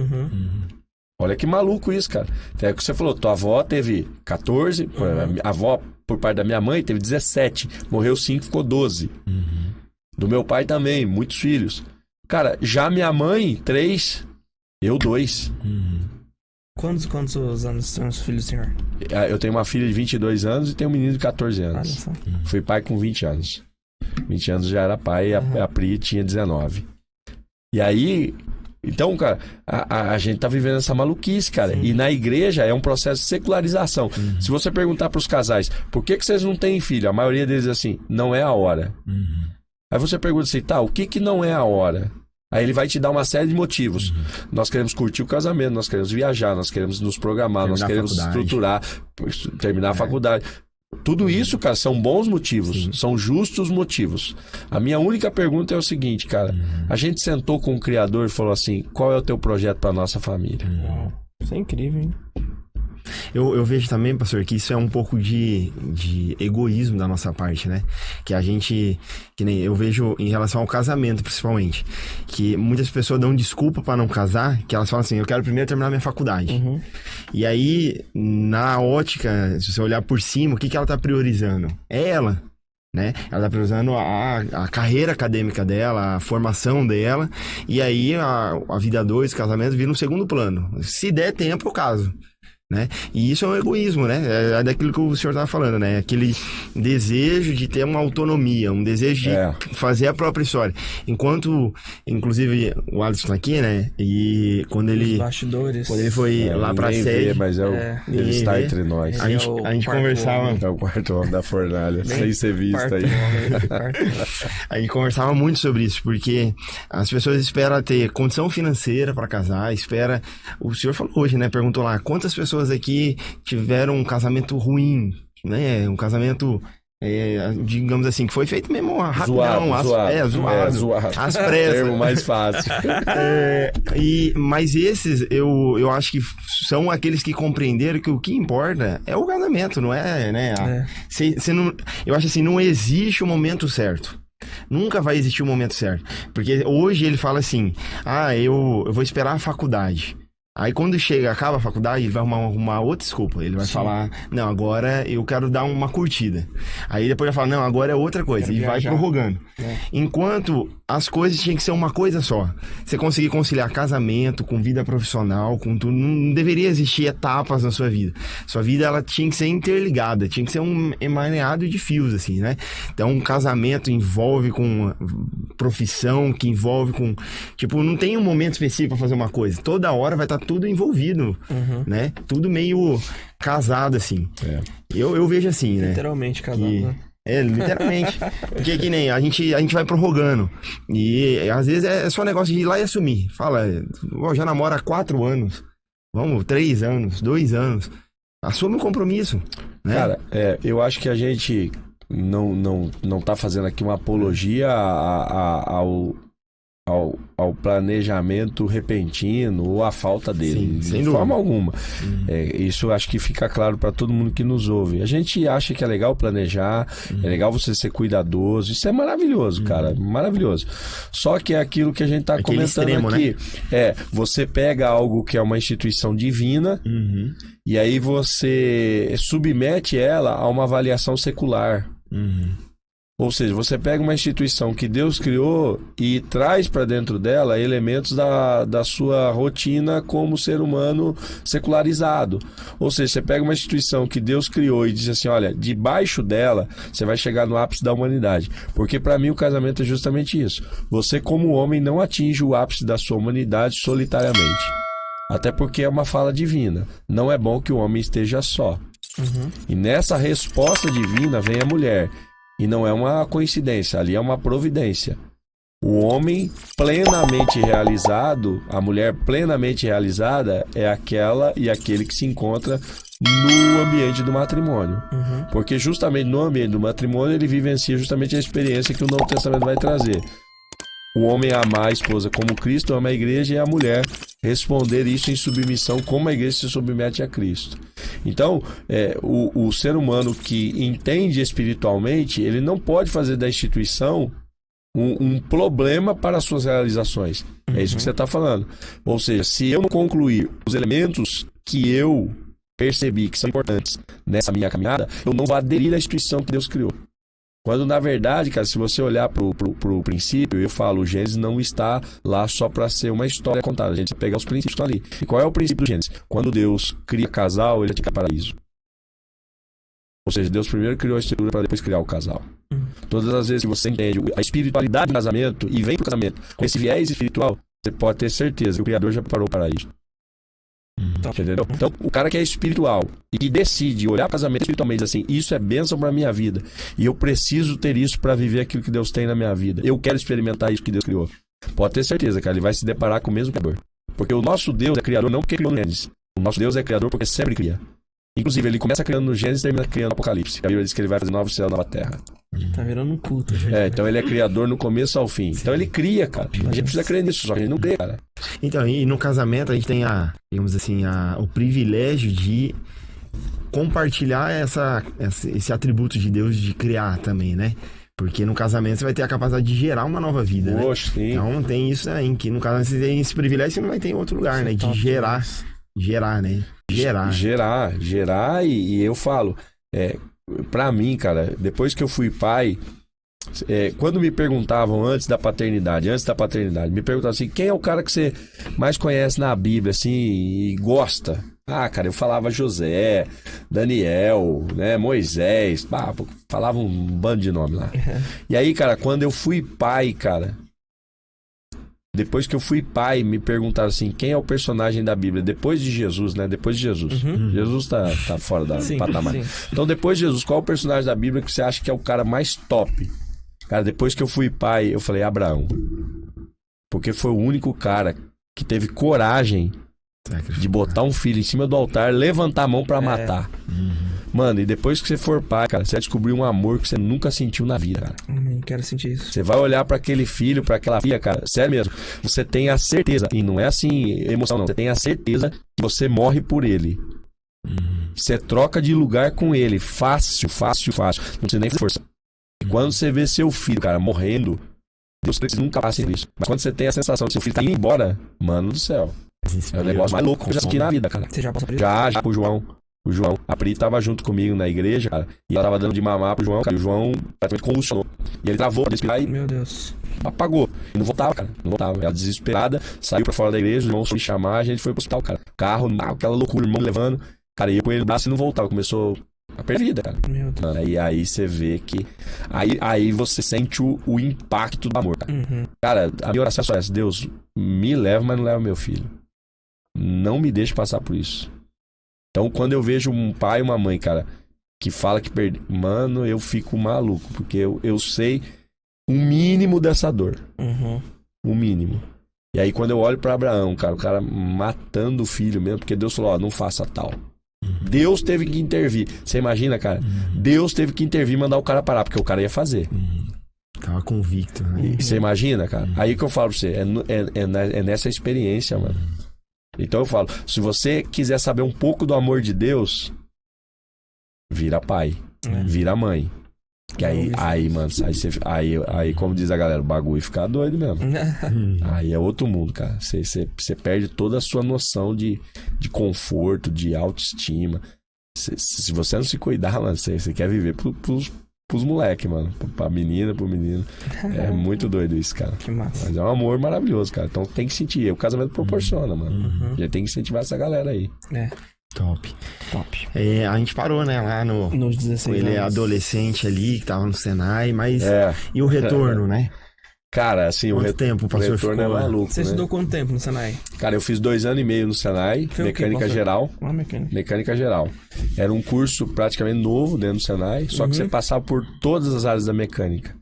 Olha que maluco isso, cara. Até que você falou, tua avó teve 14, a avó, por parte da minha mãe, teve 17. Morreu 5, ficou 12. Do meu pai também, muitos filhos. Cara, já minha mãe, 3, eu 2. Quantos anos são os filhos do senhor? Eu tenho uma filha de 22 anos e tenho um menino de 14 anos. Olha só. Fui pai com 20 anos. 20 anos já era pai e a Pri tinha 19. E aí... Então, cara, a gente tá vivendo essa maluquice, cara. E na igreja é um processo de secularização. Se você perguntar pros casais, por que vocês não têm filho? A maioria deles diz assim, não é a hora. Aí você pergunta assim, tá, o que não é a hora? Aí ele vai te dar uma série de motivos. Nós queremos curtir o casamento, nós queremos viajar, nós queremos nos programar, nós queremos estruturar, terminar a faculdade. Tudo isso, cara, são bons motivos, são justos motivos. A minha única pergunta é o seguinte, cara. A gente sentou com o Criador e falou assim, qual é o teu projeto para nossa família? Isso é incrível, hein? Eu vejo também, pastor, que isso é um pouco de egoísmo da nossa parte, né? Que a gente, que nem eu vejo em relação ao casamento, principalmente, que muitas pessoas dão desculpa pra não casar, que elas falam assim, eu quero primeiro terminar minha faculdade. E aí, na ótica, se você olhar por cima, o que ela tá priorizando? É ela. Né? Ela tá priorizando a carreira acadêmica dela, a formação dela, e aí a vida 2, casamento, vira um segundo plano. Se der tempo, eu caso. Né? E isso é um egoísmo, né? É daquilo que o senhor estava falando, né? Aquele desejo de ter uma autonomia, um desejo de fazer a própria história. Enquanto, inclusive, o Alisson tá aqui, né? E quando ele... Os bastidores. Quando ele foi lá pra sede... Mas ele está entre nós. A gente conversava... É o quarto homem da fornalha, sem ser visto aí. A gente conversava muito sobre isso, porque as pessoas esperam ter condição financeira para casar, o senhor falou hoje, né? Perguntou lá, quantas pessoas aqui tiveram um casamento ruim, né? Um casamento, digamos assim, que foi feito mesmo rapidão, zoado. Às pressas. Termo mais fácil. Mas esses, eu acho que são aqueles que compreenderam que o que importa é o casamento, não é, né? Eu acho assim, não existe o momento certo. Nunca vai existir o momento certo. Porque hoje ele fala assim, eu vou esperar a faculdade. Aí quando acaba a faculdade, ele vai arrumar outra desculpa. Ele vai falar, não, agora eu quero dar uma curtida. Aí depois ele fala, não, agora é outra coisa. E vai prorrogando. Enquanto as coisas tinham que ser uma coisa só. Você conseguir conciliar casamento com vida profissional, com tudo. Não deveria existir etapas na sua vida. Sua vida, ela tinha que ser interligada. Tinha que ser um emaranhado de fios, assim, né? Então, um casamento envolve com profissão, que envolve com... Tipo, não tem um momento específico pra fazer uma coisa. Toda hora vai estar tudo envolvido, né? Tudo meio casado, assim. Eu vejo assim, né? Literalmente casado, né? Literalmente. Porque que nem a gente vai prorrogando. E às vezes é só negócio de ir lá e assumir. Fala, já namora há 4 anos. Vamos, 3 anos, 2 anos. Assume o compromisso, né? Cara, eu acho que a gente não tá fazendo aqui uma apologia ao planejamento repentino ou à falta dele, Sim, sem de dúvida. forma alguma. Isso eu acho que fica claro para todo mundo que nos ouve. A gente acha que é legal planejar, é legal você ser cuidadoso, isso é maravilhoso, cara, maravilhoso. Só que é aquilo que a gente tá Aquele comentando extremo, aqui. Você pega algo que é uma instituição divina Uhum. e aí você submete ela a uma avaliação secular. Uhum. Ou seja, você pega uma instituição que Deus criou e traz para dentro dela elementos da sua rotina como ser humano secularizado. Ou seja, você pega uma instituição que Deus criou e diz assim, olha, debaixo dela você vai chegar no ápice da humanidade. Porque para mim o casamento é justamente isso. Você como homem não atinge o ápice da sua humanidade solitariamente. Até porque é uma fala divina. Não é bom que o homem esteja só. E nessa resposta divina vem a mulher. E não é uma coincidência, ali é uma providência. O homem plenamente realizado, a mulher plenamente realizada é aquela e aquele que se encontra no ambiente do matrimônio. Porque justamente no ambiente do matrimônio ele vivencia justamente a experiência que o Novo Testamento vai trazer. O homem amar a esposa como Cristo ama a igreja e a mulher responder isso em submissão como a igreja se submete a Cristo. Então, o ser humano que entende espiritualmente, ele não pode fazer da instituição um problema para as suas realizações. É isso que você está falando. Ou seja, se eu não concluir os elementos que eu percebi que são importantes nessa minha caminhada, eu não vou aderir à instituição que Deus criou. Quando, na verdade, cara, se você olhar pro princípio, eu falo, o Gênesis não está lá só para ser uma história contada. A gente vai pegar os princípios que estão ali. E qual é o princípio do Gênesis? Quando Deus cria casal, ele cria paraíso. Ou seja, Deus primeiro criou a estrutura para depois criar o casal. Todas as vezes que você entende a espiritualidade do casamento e vem pro casamento com esse viés espiritual, você pode ter certeza que o Criador já preparou o paraíso. Entendeu? Então, o cara que é espiritual e que decide olhar para o casamento espiritualmente assim, isso é bênção para a minha vida e eu preciso ter isso para viver aquilo que Deus tem na minha vida. Eu quero experimentar isso que Deus criou. Pode ter certeza, cara, ele vai se deparar com o mesmo Criador. Porque o nosso Deus é criador não porque criou no Gênesis. O nosso Deus é criador porque sempre cria. Inclusive, ele começa criando no Gênesis e termina criando no Apocalipse. A Bíblia diz que ele vai fazer novos céus e nova terra. Tá virando um culto. Então ele é criador no começo ao fim. Então ele cria, cara. A gente precisa crer nisso, só que a gente não crê, cara. Então, e no casamento a gente tem digamos assim, o privilégio de compartilhar esse atributo de Deus de criar também, né? Porque no casamento você vai ter a capacidade de gerar uma nova vida, né? Poxa, sim. Então tem isso aí, que no casamento você tem esse privilégio, você não vai ter em outro lugar, né? De gerar, né? Gerar e eu falo, pra mim, cara, depois que eu fui pai, quando me perguntavam antes da paternidade, me perguntavam assim, quem é o cara que você mais conhece na Bíblia, assim, e gosta? Ah, cara, eu falava José, Daniel, né, Moisés, falava um bando de nome lá. E aí, cara, quando eu fui pai, cara, depois que eu fui pai, me perguntaram assim, quem é o personagem da Bíblia? Depois de Jesus, né? Depois de Jesus. Jesus tá fora da patamar. Sim. Então, depois de Jesus, qual é o personagem da Bíblia que você acha que é o cara mais top? Cara, depois que eu fui pai, eu falei Abraão. Porque foi o único cara que teve coragem de botar um filho em cima do altar, levantar a mão pra matar. Mano, e depois que você for pai, cara, você vai descobrir um amor que você nunca sentiu na vida, cara. Quero sentir isso. Você vai olhar pra aquele filho, pra aquela filha, cara, sério mesmo. Você tem a certeza, e não é assim emoção não, você tem a certeza que você morre por ele. Você troca de lugar com ele, fácil. Não precisa nem fazer força. E quando você vê seu filho, cara, morrendo, Deus precisa nunca passe por isso. Mas quando você tem a sensação que seu filho tá indo embora, mano do céu. É o negócio mais louco que eu já assisti na vida, cara. Você já passou por isso? Já com o João. A Pri tava junto comigo na igreja, cara, e ela tava dando de mamar pro João, cara, e o João praticamente convulsionou. E ele travou, respirar e Meu Deus. apagou. E não voltava, cara. Não voltava. Ela desesperada, saiu pra fora da igreja, os irmãos foram me chamar, a gente foi pro hospital, cara. Carro, aquela loucura, o irmão levando. Cara, e eu com ele no braço e não voltava. Começou a perder vida, cara. Meu Deus. E aí você vê que... Aí você sente o impacto do amor, cara. Cara, a minha oração é só essa. Deus, me leva, mas não leva meu filho. Não me deixe passar por isso. Então, quando eu vejo um pai e uma mãe, cara, que fala que perdeu... Mano, eu fico maluco. Porque eu sei o mínimo dessa dor. O mínimo. E aí quando eu olho pra Abraão, cara, o cara matando o filho mesmo, porque Deus falou, ó, não faça tal. Deus teve que intervir. Você imagina, cara? Deus teve que intervir e mandar o cara parar, porque o cara ia fazer. Tava convicto, né? E você imagina, cara? Aí que eu falo pra você, é nessa experiência, mano. Então eu falo, se você quiser saber um pouco do amor de Deus, vira pai, vira mãe. Que aí, mano, aí, como diz a galera, o bagulho fica doido mesmo. Aí é outro mundo, cara. Você perde toda a sua noção de conforto, de autoestima. Se você não se cuidar, mano, você quer viver pros moleques, mano. Pra menina, pro menino. É muito doido isso, cara. Que massa. Mas é um amor maravilhoso, cara. Então tem que sentir. O casamento proporciona, mano. A gente tem que incentivar essa galera aí. Top. Top. A gente parou, né, lá Nos 16 com ele anos. adolescente ali, que tava no Senai, mas... É. E o retorno, né? Cara, assim, Quanto tempo o pastor retorno ficou é lá? maluco, Você né? estudou quanto tempo no Senai? Cara, eu fiz 2 anos e meio no Senai, Foi o quê, mecânica pastor? geral. Mecânica. Mecânica geral. Era um curso praticamente novo dentro do Senai, só que você passava por todas as áreas da mecânica.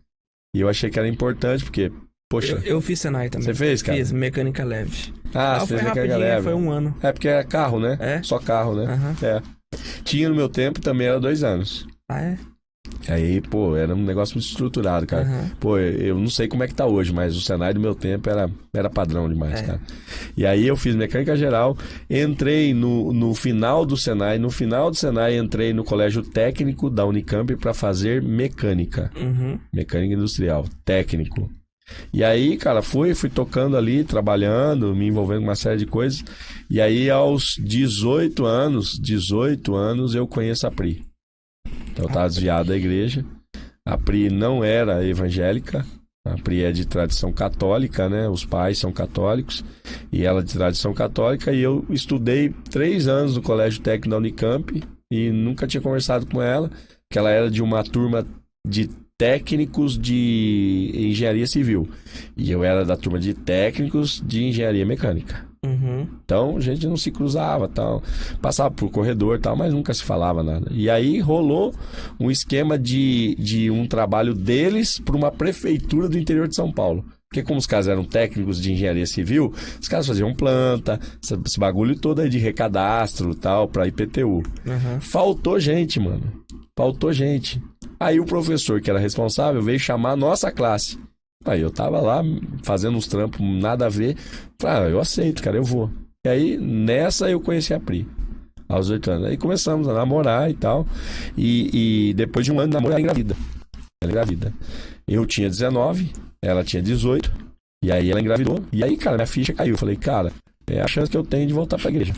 E eu achei que era importante, porque, poxa... Eu fiz Senai também. Você fez, cara? Fiz mecânica leve. você foi fez mecânica rapidinho, leve. foi 1 ano. É, porque é carro, né? É? Só carro, né? Aham. É. Tinha no meu tempo, também era 2 anos. Ah, é? Aí, pô, era um negócio muito estruturado, cara. Aham. Pô, eu não sei como é que tá hoje, mas o Senai do meu tempo era padrão demais, cara. E aí eu fiz mecânica geral, entrei no final do Senai. No final do Senai, entrei no colégio técnico da Unicamp para fazer mecânica. Mecânica industrial, técnico. E aí, cara, fui tocando ali, trabalhando, me envolvendo com uma série de coisas. E aí, aos 18 anos, eu conheço a Pri. Então, eu estava desviado da igreja. A Pri não era evangélica. A Pri é de tradição católica, né? Os pais são católicos. E ela de tradição católica. E eu estudei 3 anos no Colégio Técnico da Unicamp. E nunca tinha conversado com ela. Que ela era de uma turma de técnicos de engenharia civil. E eu era da turma de técnicos de engenharia mecânica. Então a gente não se cruzava, tal, passava por corredor, tal, mas nunca se falava nada. E aí rolou um esquema de um trabalho deles para uma prefeitura do interior de São Paulo. Porque como os caras eram técnicos de engenharia civil, os caras faziam planta, esse bagulho todo aí de recadastro, tal, para IPTU. Faltou gente, mano. Faltou gente. Aí o professor que era responsável veio chamar a nossa classe. Aí eu tava lá fazendo uns trampos, nada a ver. Falei, eu aceito, cara, eu vou. E aí, nessa eu conheci a Pri, aos 18 anos. Aí começamos a namorar e tal. E depois de um ano de namoro, ela engravida. Eu tinha 19, ela tinha 18. E aí ela engravidou. E aí, cara, minha ficha caiu. Eu falei, cara, é a chance que eu tenho de voltar pra igreja.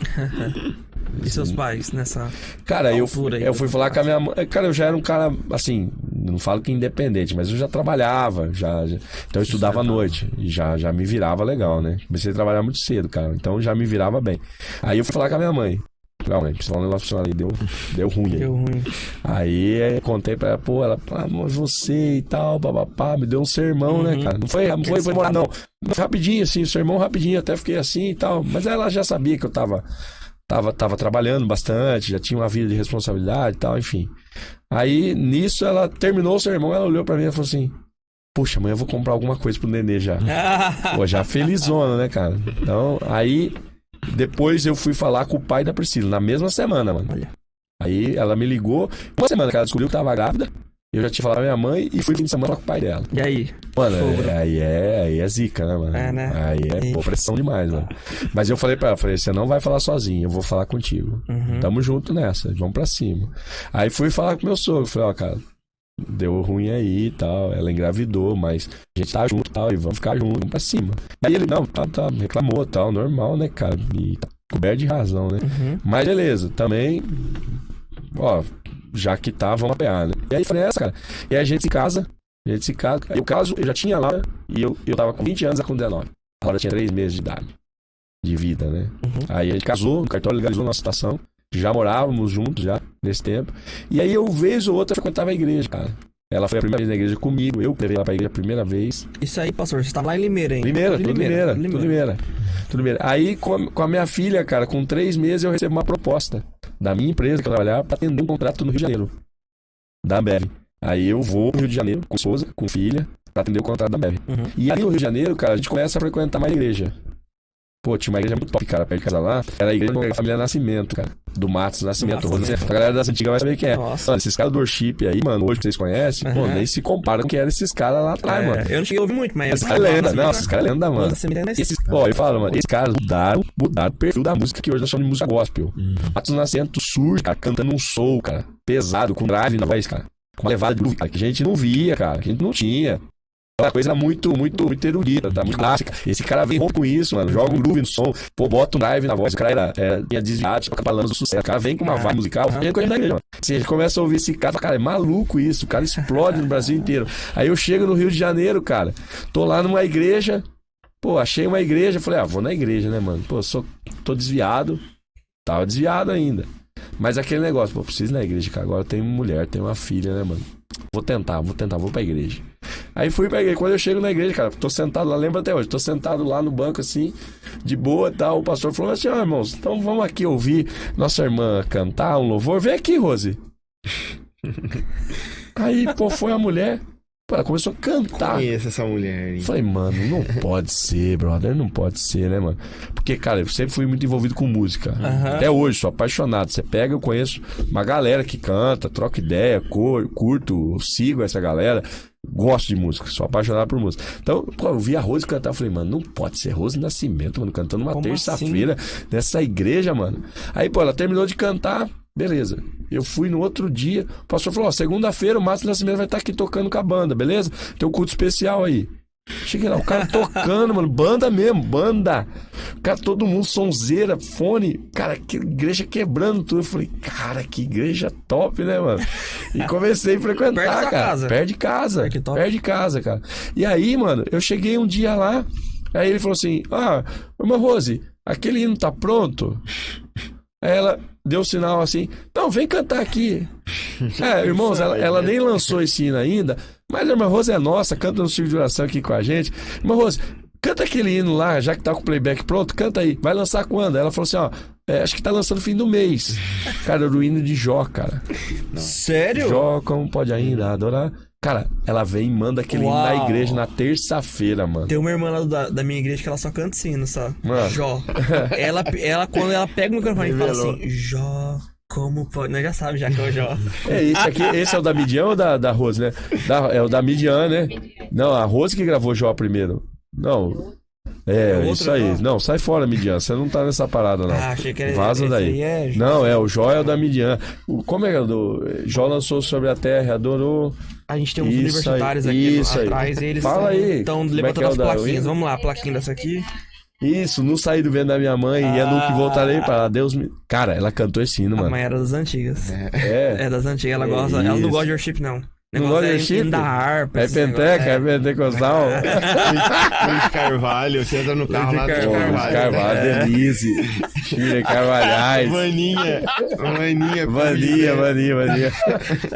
E seus pais nessa Cara, eu altura aí? fui falar com a minha mãe. Cara, eu já era um cara, assim, não falo que independente, mas eu já trabalhava, então eu estudava à noite, e já me virava legal, né? Comecei a trabalhar muito cedo, cara, então já me virava bem. Aí eu fui falar com a minha mãe. Falei, mãe, precisa falar um negócio ali, deu ruim. Deu ruim. Aí contei pra ela, pô, ela, mas você e tal, babapá, me deu um sermão, né, cara? Não foi morar, não. Rapidinho, assim, sermão rapidinho, até fiquei assim e tal. Mas ela já sabia que eu tava trabalhando bastante, já tinha uma vida de responsabilidade e tal, enfim. Aí, nisso, ela terminou o sermão, ela olhou pra mim e falou assim, puxa, amanhã eu vou comprar alguma coisa pro nenê já. Pô, já felizona, né, cara? Então, aí, depois eu fui falar com o pai da Priscila, na mesma semana, mano. Olha. Aí, ela me ligou, uma semana que ela descobriu que tava grávida, eu já tinha falado pra minha mãe e fui fim de semana com o pai dela. E aí? Mano, aí é zica, né, mano? É, né? Aí é pressão demais, mano. Mas eu falei pra ela, você não vai falar sozinho, eu vou falar contigo. Tamo junto nessa, vamos pra cima. Aí fui falar com meu sogro, falei, ó, cara, deu ruim aí e tal, ela engravidou, mas a gente tá junto e tal, e vamos ficar junto, vamos pra cima. Aí ele, não, tá, reclamou, tal, normal, né, cara? E tá coberto de razão, né? Mas beleza, também, ó, já que tá, vamos apoiar, né? E aí foi essa, cara. E aí a gente se casa. Aí o caso, eu já tinha lá, e eu tava com 20 anos, ela com 19. A Laura tinha 3 meses de idade, de vida, né? Aí a gente casou, o cartório legalizou nossa situação. Já morávamos juntos, já, nesse tempo. E aí eu, vez ou outra, frequentava a igreja, cara. Ela foi a primeira vez na igreja comigo, eu levei ela pra igreja a primeira vez. Isso aí, pastor, você tava lá em Limeira, hein? Limeira. Aí, com a minha filha, cara, com 3 meses, eu recebo uma proposta da minha empresa que eu trabalhava para atender um contrato no Rio de Janeiro, da Ambev. Aí eu vou no Rio de Janeiro com esposa, com filha, pra atender o contrato da Ambev. E aí no Rio de Janeiro, cara, a gente começa a frequentar mais igreja. Pô, tinha uma igreja muito top, cara, perto de casa lá. Era a igreja da família Nascimento, cara. Do Matos Nascimento. A galera das antigas vai saber quem é. Nossa. Mano, esses caras do worship aí, mano, hoje que vocês conhecem, pô, nem se compara com quem eram esses caras lá atrás, mano. Eu não cheguei a ouvir muito, mas... Esses caras é lenda. Não, esses caras é lenda, mano. Ó, eu falo, mano, esses caras mudaram o perfil da música que hoje nós chamamos de música gospel. Matos Nascimento surge, cara, cantando um soul, cara, pesado, com drive na voz, cara. Com uma levada de groove, cara, que a gente não via, cara, que a gente não tinha. Uma coisa muito erudita, tá? Muito clássica. Esse cara vem com isso, mano. Joga um groove no som, pô, bota um drive na voz. O cara tinha desviado, tipo, acabando do sucesso. O cara vem com uma vibe musical. Você começa a ouvir esse cara, é maluco isso. O cara explode no Brasil inteiro. Aí eu chego no Rio de Janeiro, cara. Tô lá numa igreja. Pô, achei uma igreja. Falei, vou na igreja, né, mano? Pô, tô desviado. Tava desviado ainda. Mas aquele negócio, pô, preciso ir na igreja, cara. Agora eu tenho mulher, tenho uma filha, né, mano? Vou tentar, vou pra igreja. Aí fui pra igreja. Quando eu chego na igreja, cara, tô sentado lá, lembro até hoje, tô sentado lá no banco, assim, de boa e tal. O pastor falou assim, irmãos, então vamos aqui ouvir nossa irmã cantar um louvor. Vem aqui, Rose. Aí, pô, foi a mulher. Pô, ela começou a cantar. Conheço essa mulher. Falei, mano, não pode ser, brother. Não pode ser, né, mano? Porque, cara, eu sempre fui muito envolvido com música. Até hoje, sou apaixonado. Você pega, eu conheço uma galera que canta, troca ideia, curto, sigo essa galera. Gosto de música, sou apaixonado por música. Então, pô, eu vi a Rose cantar, eu falei, mano, não pode ser Rose Nascimento, mano, cantando uma terça-feira nessa igreja, mano. Aí, pô, ela terminou de cantar, beleza. Eu fui no outro dia, o pastor falou, segunda-feira o Márcio Nascimento vai estar aqui tocando com a banda, beleza? Tem um culto especial aí. Cheguei lá, o cara tocando, mano, banda mesmo, banda. O cara, todo mundo, sonzeira, fone. Cara, que igreja quebrando tudo. Eu falei, cara, que igreja top, né, mano? E comecei a frequentar, cara. Perto de casa, cara. E aí, mano, eu cheguei um dia lá, aí ele falou assim, irmã Rose, aquele hino tá pronto? Aí ela deu um sinal assim, não, vem cantar aqui. Irmãos, ela nem lançou esse hino ainda, mas a irmã Rose é nossa, canta no Círculo de Oração aqui com a gente. Irmã Rose, canta aquele hino lá, já que tá com o playback pronto, canta aí. Vai lançar quando? Ela falou assim, acho que tá lançando no fim do mês. Cara, era o hino de Jó, cara. Sério? Jó, como pode ainda adorar? Cara, ela vem e manda aquele hino na igreja na terça-feira, mano. Tem uma irmã lá da minha igreja que ela só canta esse hino, só. Mano. Jó. Ela, quando ela pega o microfone e fala assim, Jó, como pode... Nós já sabe já que é o Jó. Esse é o da Midian ou da Rose, né? É o da Midian, né? Não, a Rose que gravou Jó primeiro. Não... isso aí. Não, sai fora, Midian. Você não tá nessa parada, não. Achei que era. Vaza daí. Não, o Jó é o da Midian. Como é que é o do. Jó lançou sobre a terra, adorou. A gente tem uns universitários aqui atrás e eles estão levantando as plaquinhas. Vamos lá, a plaquinha dessa aqui. Isso, não saí do vento da minha mãe e é no que voltarei para Deus me... Cara, ela cantou esse hino, mano. A mãe era das antigas. É das antigas, ela gosta. Ela não gosta de worship, não. Não gosta de worship? Da harpa. É penteca, é pentecostal. Luiz Carvalho, você entra no carro lá. Luiz Carvalho, Denise, Chile Carvalhais. Vaninha.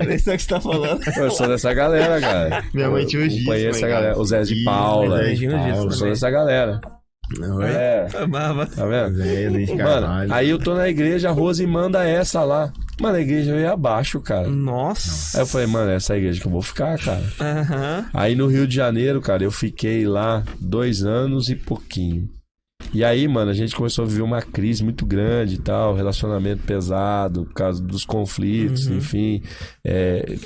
Nem sei o que você tá falando. Eu sou dessa galera, cara. Minha mãe tinha os dias. Conheço essa galera. O Zé de Paula. Eu sou dessa galera. Tá vendo? Mano, aí eu tô na igreja, a Rose manda essa lá. Mano, a igreja veio abaixo, cara. Nossa. Aí eu falei, mano, essa é a igreja que eu vou ficar, cara. Aí no Rio de Janeiro, cara, eu fiquei lá 2 anos e pouquinho. E aí, mano, a gente começou a viver uma crise muito grande e tal, relacionamento pesado, por causa dos conflitos, enfim,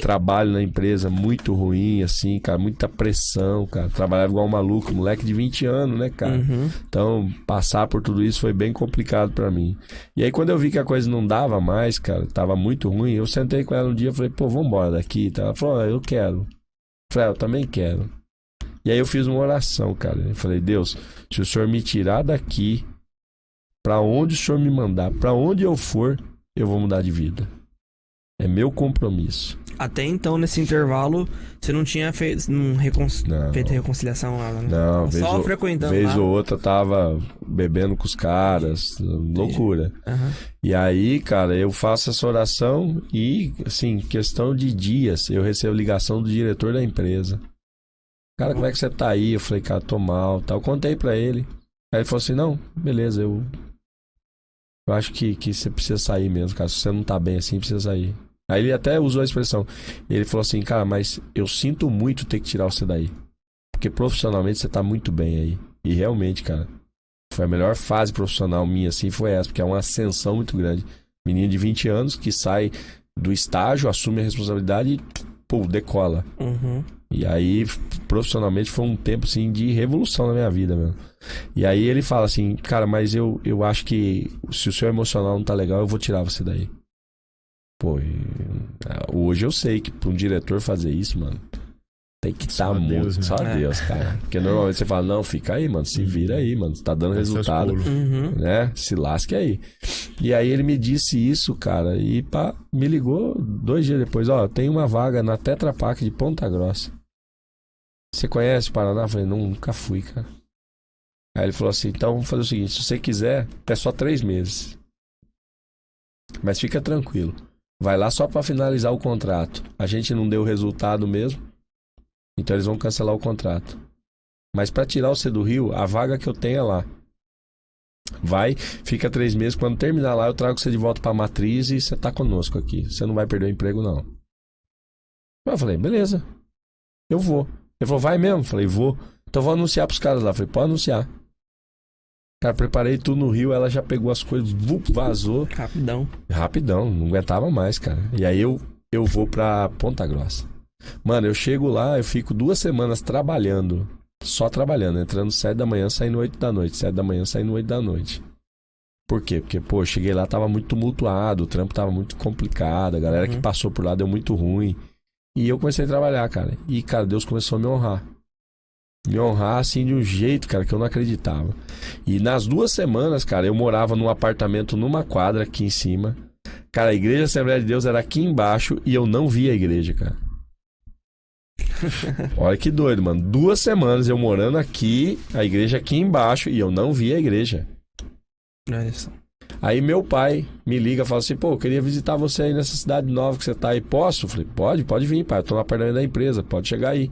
trabalho na empresa muito ruim, assim, cara, muita pressão, cara, trabalhava igual um maluco, moleque de 20 anos, né, cara? Então, passar por tudo isso foi bem complicado pra mim. E aí, quando eu vi que a coisa não dava mais, cara, tava muito ruim, eu sentei com ela um dia e falei, pô, vambora daqui, tá? Ela falou, eu quero. Eu falei, eu também quero. E aí eu fiz uma oração, cara. Eu falei, Deus, se o Senhor me tirar daqui, pra onde o Senhor me mandar, pra onde eu for, eu vou mudar de vida. É meu compromisso. Até então, nesse intervalo, você não tinha feito reconciliação lá, né? Não, só frequentando vez lá. ou outra tava bebendo com os caras, loucura. E aí, cara, eu faço essa oração e, assim, questão de dias, eu recebo ligação do diretor da empresa. Cara, como é que você tá aí? Eu falei, cara, tô mal, tal. Eu contei pra ele. Aí ele falou assim, não, beleza, eu acho que você precisa sair mesmo, cara. Se você não tá bem assim, precisa sair. Aí ele até usou a expressão. Ele falou assim, cara, mas eu sinto muito ter que tirar você daí. porque profissionalmente você tá muito bem aí. E realmente, cara, foi a melhor fase profissional minha, assim, foi essa, porque é uma ascensão muito grande. Menino de 20 anos que sai do estágio, assume a responsabilidade e, pô, decola. Uhum. E aí, profissionalmente, foi um tempo, assim, de revolução na minha vida, meu. E aí ele fala assim, cara, mas eu acho que se o seu emocional não tá legal, eu vou tirar você daí. Pô, hoje eu sei que pra um diretor fazer isso, mano, tem que estar muito. Deus, né? Só Deus, cara. Porque normalmente você fala, não, fica aí, mano, se vira aí, mano, tá dando resultado, Uhum. né? Se lasque aí. E aí ele me disse isso, cara, e pá, me ligou 2 dias depois, ó, tem uma vaga na Tetra Pak de Ponta Grossa. Você conhece o Paraná? Eu falei, não, nunca fui, cara. Aí ele falou assim, então vamos fazer o seguinte, se você quiser, é só 3 meses. Mas fica tranquilo. Vai lá só pra finalizar o contrato. A gente não deu resultado mesmo, então eles vão cancelar o contrato. Mas pra tirar você do Rio, a vaga que eu tenho é lá. Vai, fica 3 meses, quando terminar lá eu trago você de volta pra matriz e você tá conosco aqui. Você não vai perder o emprego, não. Eu falei, beleza, eu vou. Ele falou, vai mesmo? Eu falei, vou. Então vou anunciar pros caras lá. Eu falei, pode anunciar. Cara, preparei tudo no Rio, ela já pegou as coisas, vazou. Rapidão, não aguentava mais, cara. E aí eu vou pra Ponta Grossa. Mano, eu chego lá, eu fico 2 semanas trabalhando. Só trabalhando, entrando 7 da manhã, saindo 8 da noite. 7 da manhã, saindo 8 da noite. Por quê? Porque, pô, eu cheguei lá, tava muito tumultuado, o trampo tava muito complicado, a galera que passou por lá deu muito ruim. E eu comecei a trabalhar, cara. E, cara, Deus começou a me honrar. Me honrar, assim, de um jeito, cara, que eu não acreditava. E nas 2 semanas, cara, eu morava num apartamento numa quadra aqui em cima. Cara, a Igreja Assembleia de Deus era aqui embaixo e eu não via a igreja, cara. Olha que doido, mano. 2 semanas eu morando aqui, a igreja aqui embaixo e eu não via a igreja. Olha só. Aí meu pai me liga e fala assim, pô, eu queria visitar você aí nessa cidade nova que você tá aí. Posso? Eu falei, pode vir, pai. Eu tô no apartamento da empresa, pode chegar aí.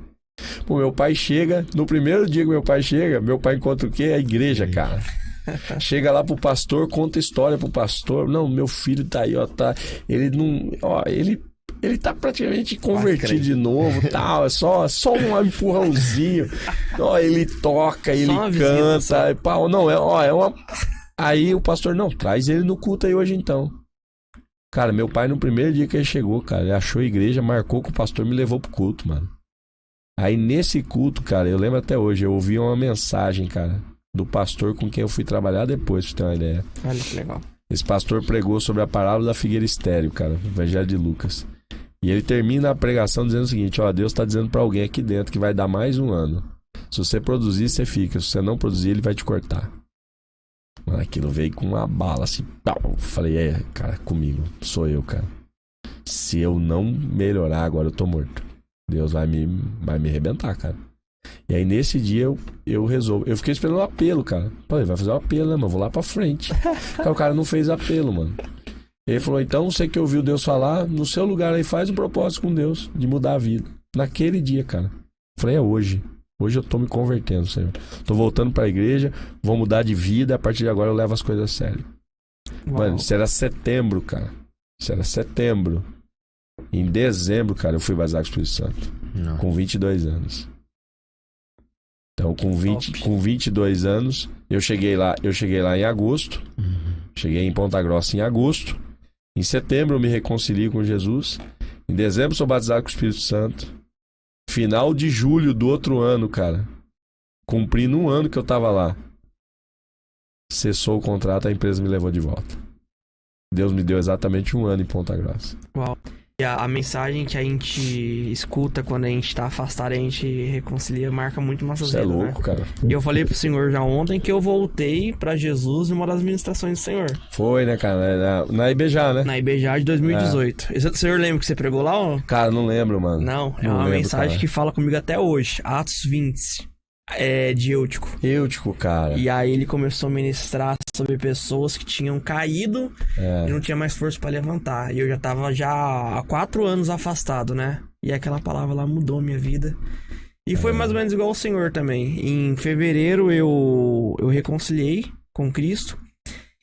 Pô, meu pai chega, no primeiro dia que meu pai chega, meu pai encontra o quê? A igreja, cara. Chega lá pro pastor, conta história pro pastor. Não, meu filho tá aí, ó, tá. Ele não. Ó, ele tá praticamente convertido de novo, tal. É só um empurrãozinho. Ó, ele toca, ele canta. Pau, não, é uma. Aí o pastor, não, traz ele no culto aí hoje então. Cara, meu pai no primeiro dia que ele chegou, cara, ele achou a igreja, marcou com o pastor, me levou pro culto, mano. Aí nesse culto, cara, eu lembro até hoje, eu ouvi uma mensagem, cara, do pastor com quem eu fui trabalhar depois, pra você ter uma ideia. Olha que legal. Esse pastor pregou sobre a parábola da figueira estéril, cara, o Evangelho de Lucas. E ele termina a pregação dizendo o seguinte, ó, Deus tá dizendo pra alguém aqui dentro que vai dar mais 1 ano. Se você produzir, você fica. Se você não produzir, ele vai te cortar. Mano, aquilo veio com uma bala, assim, pau. Falei, cara, comigo, sou eu, cara. Se eu não melhorar, agora eu tô morto. Deus vai me arrebentar, cara. E aí nesse dia eu resolvo. Eu fiquei esperando o apelo, cara. Falei, vai fazer o apelo, né, mano? Vou lá pra frente. O cara não fez apelo, mano. Ele falou, então você que ouviu Deus falar, no seu lugar aí faz um propósito com Deus de mudar a vida. Naquele dia, cara. Falei, é hoje. Hoje eu tô me convertendo, Senhor. Tô voltando pra igreja, vou mudar de vida, a partir de agora eu levo as coisas a sério. Uau. Mano, isso era setembro, cara. Isso era setembro. Em dezembro, cara, eu fui batizado com o Espírito Santo. Não. Com 22 anos. Então, com 22 anos, eu cheguei lá em agosto. Cheguei em Ponta Grossa em agosto. Em setembro eu me reconcilio com Jesus. Em dezembro sou batizado com o Espírito Santo. Final de julho do outro ano, cara. Cumprindo 1 ano que eu tava lá. Cessou o contrato, a empresa me levou de volta. Deus me deu exatamente 1 ano em Ponta Grossa. Uau. E a mensagem que a gente escuta quando a gente tá afastado, a gente reconcilia, marca muito nossas vidas, Você é louco, né? cara. E eu falei pro senhor já ontem que eu voltei pra Jesus numa das ministrações do senhor. Foi, né, cara? Na IBJ, né? Na IBJ de 2018. O senhor lembra que você pregou lá? Ou? Cara, não lembro, mano. Não, é Não uma lembro, mensagem cara. que fala comigo até hoje. Atos 20. De Eutico. Eutico, cara. E aí ele começou a ministrar sobre pessoas que tinham caído e não tinha mais força pra levantar. E eu já tava há 4 anos afastado, né? E aquela palavra lá mudou minha vida. E foi mais ou menos igual ao Senhor também. Em fevereiro eu reconciliei com Cristo.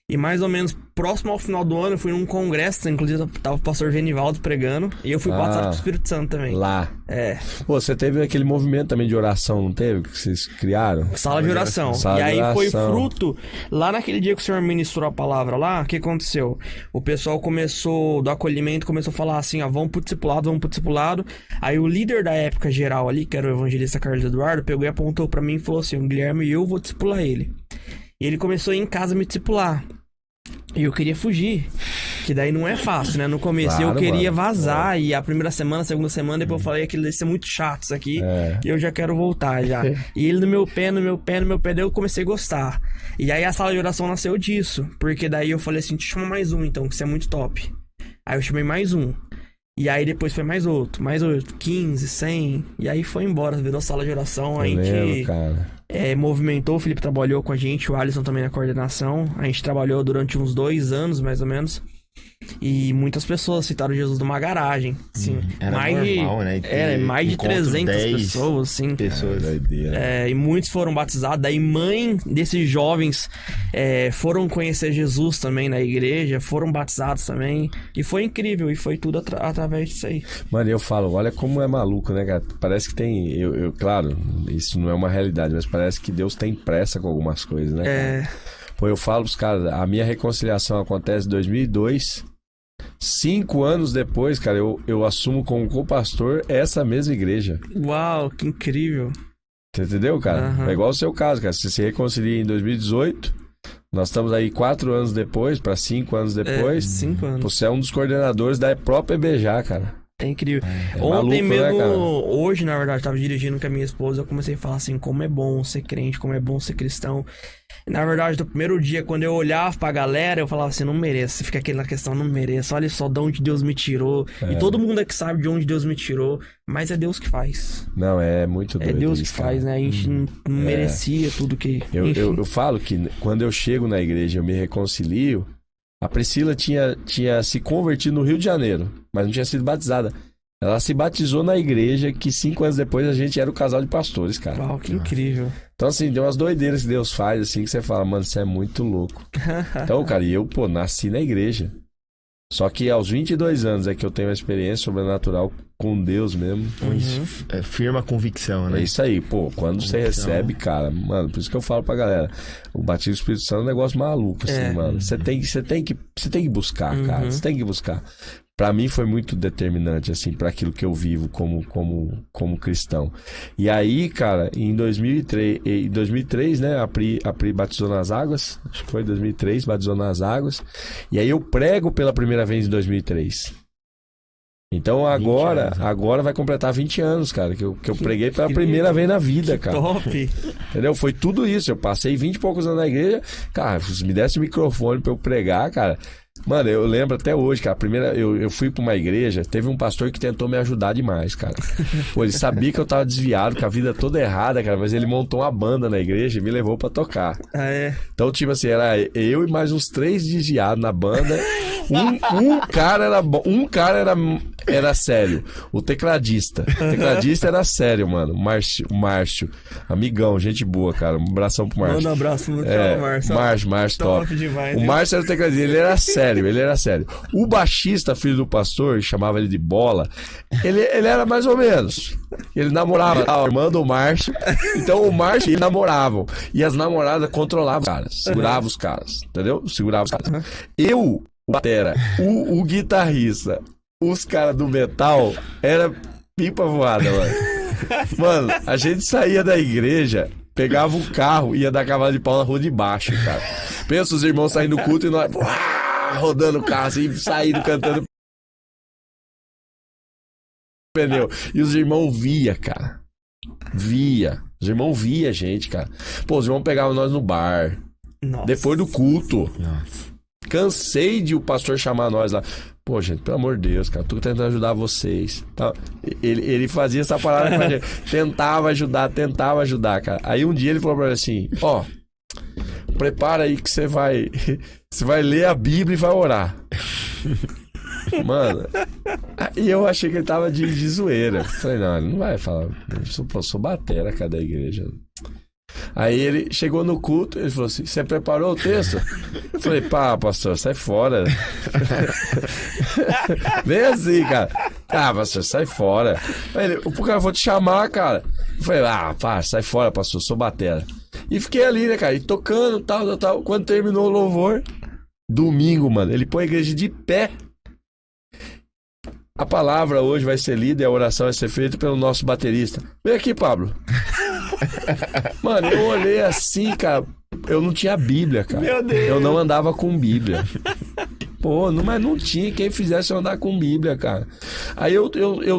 E mais ou menos próximo ao final do ano, eu fui num congresso, inclusive tava o pastor Genivaldo pregando, e eu fui batizado com o Espírito Santo também. Lá. É. Pô, você teve aquele movimento também de oração, não teve? Que vocês criaram? Sala de oração. Sala e aí de oração. foi fruto, lá naquele dia que o senhor ministrou a palavra lá, o que aconteceu? O pessoal começou, do acolhimento, começou a falar assim, vamos pro discipulado. Aí o líder da época geral ali, que era o evangelista Carlos Eduardo, pegou e apontou pra mim e falou assim, o Guilherme, eu vou discipular ele. E ele começou a ir em casa me discipular. E eu queria fugir, que daí não é fácil, né? No começo Claro, eu queria mano. vazar, e a primeira semana, a segunda semana, depois eu falei aquilo deve ser muito chato isso aqui, e eu já quero voltar já. E ele no meu pé, daí eu comecei a gostar. E aí a sala de oração nasceu disso, porque daí eu falei assim, te chama mais um então, que você é muito top. Aí eu chamei mais um. E aí depois foi mais outro, 15, 100, e aí foi embora, virou sala de oração, a gente Cara. movimentou, o Felipe trabalhou com a gente, o Alisson também na coordenação, a gente trabalhou durante uns 2 anos, mais ou menos, e muitas pessoas citaram Jesus numa garagem, sim. Era normal, né? Mais de Encontro 300 10 pessoas, sim. pessoas. Doideira. E muitos foram batizados. Daí mãe desses jovens foram conhecer Jesus também na igreja, foram batizados também. E foi incrível, e foi tudo através disso aí. Mano, eu falo, olha como é maluco, né, cara? Parece que tem... Claro, isso não é uma realidade, mas parece que Deus tem pressa com algumas coisas, né, cara? Pô, eu falo pros caras, a minha reconciliação acontece em 2002. 5 anos depois, cara, eu assumo como co-pastor essa mesma igreja. Uau, que incrível. Você entendeu, cara? Uhum. É igual o seu caso, cara. Você se reconcilia em 2018, nós estamos aí 4 anos depois, pra 5 anos depois. 5 anos. Você é um dos coordenadores da própria EBJ, cara. É incrível. É Ontem maluco, mesmo, né, cara? hoje, na verdade, eu tava dirigindo com a minha esposa, eu comecei a falar assim, como é bom ser crente, como é bom ser cristão. E, na verdade, do primeiro dia, quando eu olhava pra galera, eu falava assim, não mereço. Fica aquela questão, não mereço. Olha só de onde Deus me tirou. E todo mundo aqui sabe de onde Deus me tirou, mas é Deus que faz. Não, é muito doido. É Deus isso, que faz, cara. né? A gente não merecia tudo que... Eu falo que quando eu chego na igreja, eu me reconcilio. A Priscila tinha se convertido no Rio de Janeiro, mas não tinha sido batizada. Ela se batizou na igreja que 5 anos depois a gente era o casal de pastores, cara. Uau, que incrível. Então, assim, deu umas doideiras que Deus faz, assim, que você fala, mano, você é muito louco. Então, cara, e eu, nasci na igreja. Só que aos 22 anos é que eu tenho uma experiência sobrenatural com Deus mesmo. Firma convicção, né? É isso aí, pô, quando você recebe, cara, mano, por isso que eu falo pra galera, o batismo do Espírito Santo é um negócio maluco, assim, mano. Você tem que buscar, cara, você tem que buscar. Pra mim foi muito determinante, assim, pra aquilo que eu vivo como cristão. E aí, cara, em 2003, né, a Pri batizou nas águas, acho que foi 2003, batizou nas águas, e aí eu prego pela primeira vez em 2003. Então agora vai completar 20 anos, cara, que eu preguei pela primeira vez na vida, cara. Top! Entendeu? Foi tudo isso, eu passei 20 e poucos anos na igreja, cara, se me desse o microfone pra eu pregar, cara... Mano, eu lembro até hoje, cara, eu fui pra uma igreja, teve um pastor que tentou me ajudar demais, cara. Pô, ele sabia que eu tava desviado, com a vida toda errada, cara, mas ele montou uma banda na igreja e me levou pra tocar. Então, tipo assim, era eu e mais uns 3 desviados na banda. Um cara era sério, o tecladista. O tecladista era sério, mano, o Márcio, amigão, gente boa, cara, um abração pro Márcio. Manda um abraço no Márcio, top. Demais, o Márcio era o tecladista, ele era sério. O baixista, filho do pastor, chamava ele de Bola, ele era mais ou menos. Ele namorava a irmã do Márcio, então o Márcio e ele namoravam. E as namoradas controlavam os caras, seguravam os caras, entendeu? Seguravam os caras. Eu, o batera, o guitarrista, os caras do metal, era pipa voada, mano. Mano, a gente saía da igreja, pegava um carro e ia dar cavalo de pau na rua de baixo, cara. Pensa os irmãos saindo do culto e nós rodando o carro assim, saindo, cantando pneu. E os irmãos cara. Os irmãos via a gente, cara. Pô, os irmãos pegavam nós no bar. Nossa. Depois do culto. Nossa. Cansei de o pastor chamar nós lá. Pô, gente, pelo amor de Deus, cara, tô tentando ajudar vocês. Ele fazia essa parada com a gente. Tentava ajudar, cara. Aí um dia ele falou pra mim assim, prepara aí que você vai ler a Bíblia e vai orar. Mano, e eu achei que ele tava de zoeira. Falei, não, ele não vai falar. Eu sou batera, cara, da igreja. Aí ele chegou no culto, ele falou assim, você preparou o texto? Eu falei, pá, pastor, sai fora. Bem assim, cara. Ah, pastor, sai fora. Aí ele, o cara, vou te chamar, cara. Eu falei, pá, sai fora, pastor, sou batera. E fiquei ali, né, cara, e tocando, tal. Quando terminou o louvor, domingo, mano, ele põe a igreja de pé. A palavra hoje vai ser lida e a oração vai ser feita pelo nosso baterista. Vem aqui, Pablo. Mano, eu olhei assim, cara, eu não tinha Bíblia, cara. Meu Deus. Eu não andava com Bíblia. Pô, mas não tinha quem fizesse eu andar com Bíblia, cara. Aí eu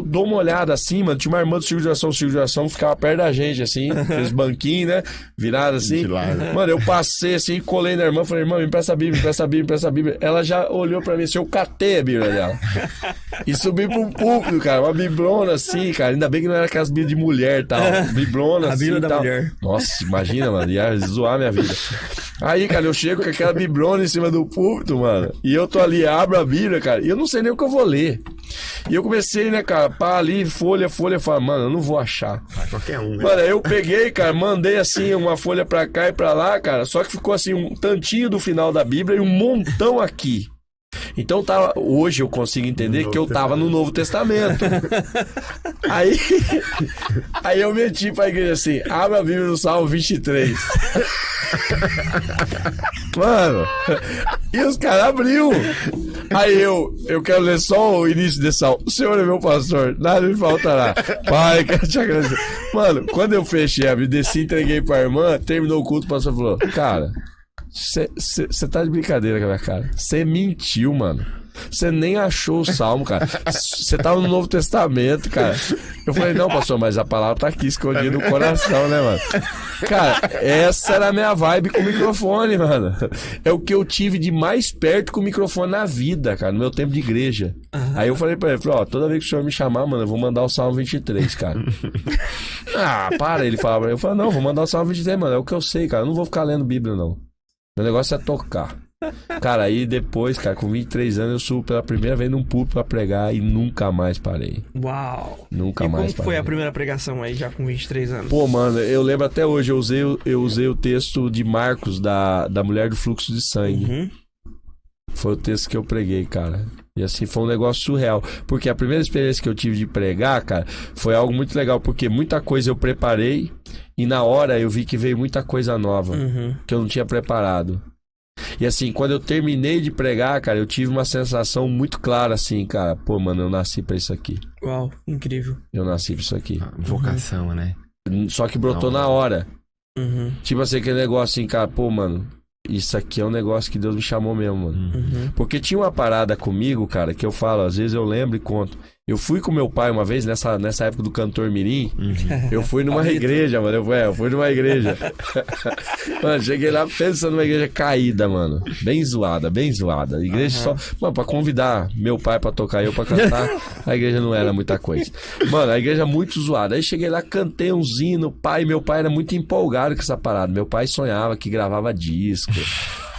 dou uma olhada assim, mano. Tinha uma irmã do Círculo de Oração ficava perto da gente, assim, aqueles banquinhos, né? Virado assim. Mano, eu passei assim, colei na irmã, falei, irmã, me empresta a Bíblia. Ela já olhou pra mim assim, eu catei a Bíblia dela. E subi pro púlpito, cara, uma biblona assim, cara. Ainda bem que não era aquelas Bíblias de mulher e tal. Biblona assim. A Bíblia da mulher. Nossa, imagina, mano, ia zoar minha vida. Aí, cara, eu chego com aquela biblona em cima do púlpito, mano. E eu tô ali, abro a Bíblia, cara. E eu não sei nem o que eu vou ler. E eu comecei, né, cara, pá, ali, folha. Falei, mano, eu não vou achar. Qualquer um, né? Mano, aí eu peguei, cara, mandei assim, uma folha pra cá e pra lá, cara. Só que ficou assim, um tantinho do final da Bíblia e um montão aqui. Então hoje eu consigo entender que eu tava no Novo Testamento. Aí eu meti pra igreja assim, abre a Bíblia no Salmo 23. Mano, e os caras abriu. Aí eu quero ler só o início desse salmo. O Senhor é meu pastor, nada me faltará. Pai, quero te agradecer. Mano, quando eu fechei a Bíblia, desci, entreguei pra irmã, terminou o culto, o pastor falou, cara, você tá de brincadeira com a minha cara. Você mentiu, mano. Você nem achou o salmo, cara. Você tava no Novo Testamento, cara. Eu falei, não, pastor, mas a palavra tá aqui escondida no coração, né, mano? Cara, essa era a minha vibe com o microfone, mano. É o que eu tive de mais perto com o microfone na vida, cara, no meu tempo de igreja. Aí eu falei pra ele, toda vez que o senhor me chamar, mano, eu vou mandar o Salmo 23, cara. Para, ele falava pra mim. Eu falei, não, vou mandar o Salmo 23, mano, é o que eu sei, cara. Eu não vou ficar lendo Bíblia, não. Meu negócio é tocar. Cara, aí depois, cara, com 23 anos eu subo pela primeira vez num púlpito pra pregar e nunca mais parei. Uau! Nunca mais parei. Como foi a primeira pregação aí, já com 23 anos? Pô, mano, eu lembro até hoje, eu usei o texto de Marcos, da mulher do fluxo de sangue. Foi o texto que eu preguei, cara. E assim, foi um negócio surreal. Porque a primeira experiência que eu tive de pregar, cara, foi algo muito legal. Porque muita coisa eu preparei e na hora eu vi que veio muita coisa nova que eu não tinha preparado. E assim, quando eu terminei de pregar, cara, eu tive uma sensação muito clara, assim, cara. Pô, mano, eu nasci pra isso aqui. Uau, incrível. Eu nasci pra isso aqui. Vocação, né? Só que brotou na hora. Tipo assim, aquele negócio assim, cara, pô, mano, isso aqui é um negócio que Deus me chamou mesmo, mano. Porque tinha uma parada comigo, cara, que eu falo, às vezes eu lembro e conto. Eu fui com meu pai uma vez, nessa época do Cantor Mirim, eu fui numa igreja, mano. Eu fui numa igreja. Mano, cheguei lá pensando numa igreja caída, mano. Bem zoada. A igreja só... Mano, pra convidar meu pai pra tocar e eu pra cantar, a igreja não era muita coisa. Mano, a igreja muito zoada. Aí cheguei lá, cantei um hino, meu pai era muito empolgado com essa parada. Meu pai sonhava que gravava disco.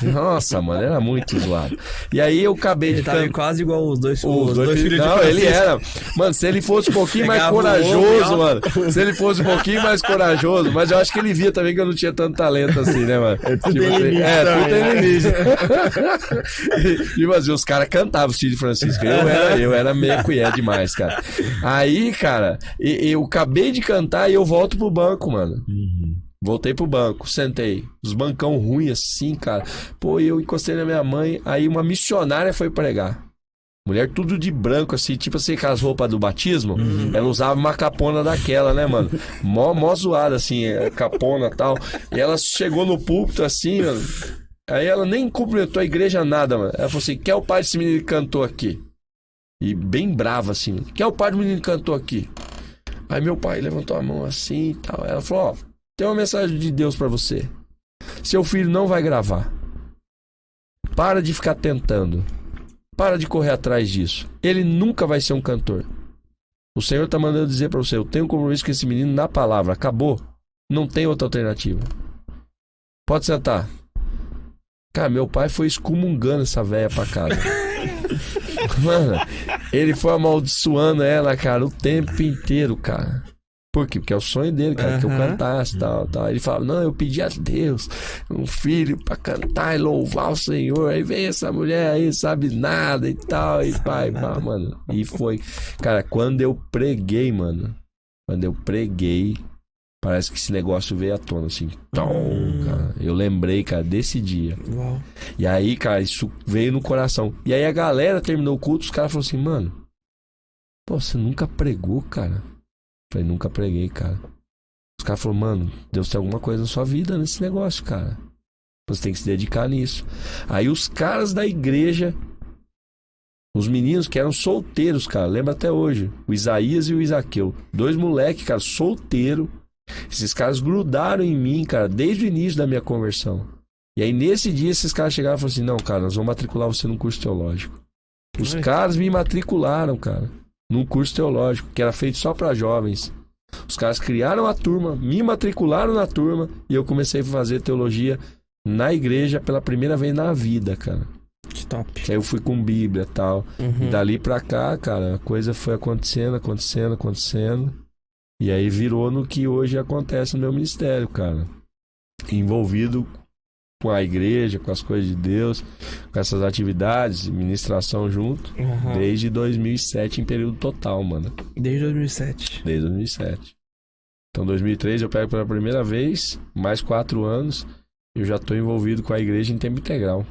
Nossa, mano, era muito zoado. E aí eu acabei de cantar. Ele tava quase igual os dois filhos de Não, Francisco. ele era. Mano, se ele fosse um pouquinho mais corajoso, mano. Se ele fosse um pouquinho mais corajoso, mas eu acho que ele via também que eu não tinha tanto talento assim, né, mano? Tudo tem limite. Tipo assim, os caras cantavam o Cid Francisco. Eu era meio colher demais, cara. Aí, cara, eu acabei de cantar e eu volto pro banco, mano. Voltei pro banco, sentei. Os bancão ruins assim, cara. Pô, eu encostei na minha mãe. Aí uma missionária foi pregar. Mulher tudo de branco, assim, tipo assim, com as roupas do batismo. Ela usava uma capona daquela, né, mano? Mó zoada, assim, capona e tal. E ela chegou no púlpito, assim, mano. Aí ela nem cumprimentou a igreja, nada, mano. Ela falou assim, quem é o pai desse menino que cantou aqui? E bem brava, assim. Quem é o pai do menino que cantou aqui? Aí meu pai levantou a mão assim e tal. Ela falou, tem uma mensagem de Deus pra você. Seu filho não vai gravar. Para de ficar tentando. Para de correr atrás disso. Ele nunca vai ser um cantor. O Senhor tá mandando dizer pra você, eu tenho um compromisso com esse menino na palavra. Acabou. Não tem outra alternativa. Pode sentar. Cara, meu pai foi excomungando essa véia pra casa. Mano, ele foi amaldiçoando ela, cara, o tempo inteiro, cara. Por quê? Porque é o sonho dele, cara, que eu cantasse, tal. Ele falava, não, eu pedi a Deus um filho pra cantar e louvar o Senhor. Aí vem essa mulher aí, sabe nada e tal, e pai, pá, mano. E foi. Cara, quando eu preguei, mano, parece que esse negócio veio à tona, assim. Cara. Eu lembrei, cara, desse dia. Uau. E aí, cara, isso veio no coração. E aí a galera terminou o culto, os caras falaram assim, mano, pô, você nunca pregou, cara? Eu falei, nunca preguei, cara. Os caras falaram, mano, Deus tem alguma coisa na sua vida nesse negócio, cara. Você tem que se dedicar nisso. Aí os caras da igreja, os meninos que eram solteiros, cara, lembra até hoje, o Isaías e o Isaqueu. 2 moleques, cara, solteiro. Esses caras grudaram em mim, cara, desde o início da minha conversão. E aí nesse dia esses caras chegaram e falaram assim, não, cara, nós vamos matricular você num curso teológico. Os caras me matricularam, cara, num curso teológico, que era feito só para jovens. Os caras criaram a turma, me matricularam na turma e eu comecei a fazer teologia na igreja pela primeira vez na vida, cara. Que top. Aí eu fui com Bíblia e tal. E dali pra cá, cara, a coisa foi acontecendo. E aí virou no que hoje acontece no meu ministério, cara. Envolvido com a igreja, com as coisas de Deus, com essas atividades, ministração junto, desde 2007 em período total, mano. Desde 2007. Desde 2007. Então, 2003 eu pego pela primeira vez, mais 4 anos, eu já tô envolvido com a igreja em tempo integral.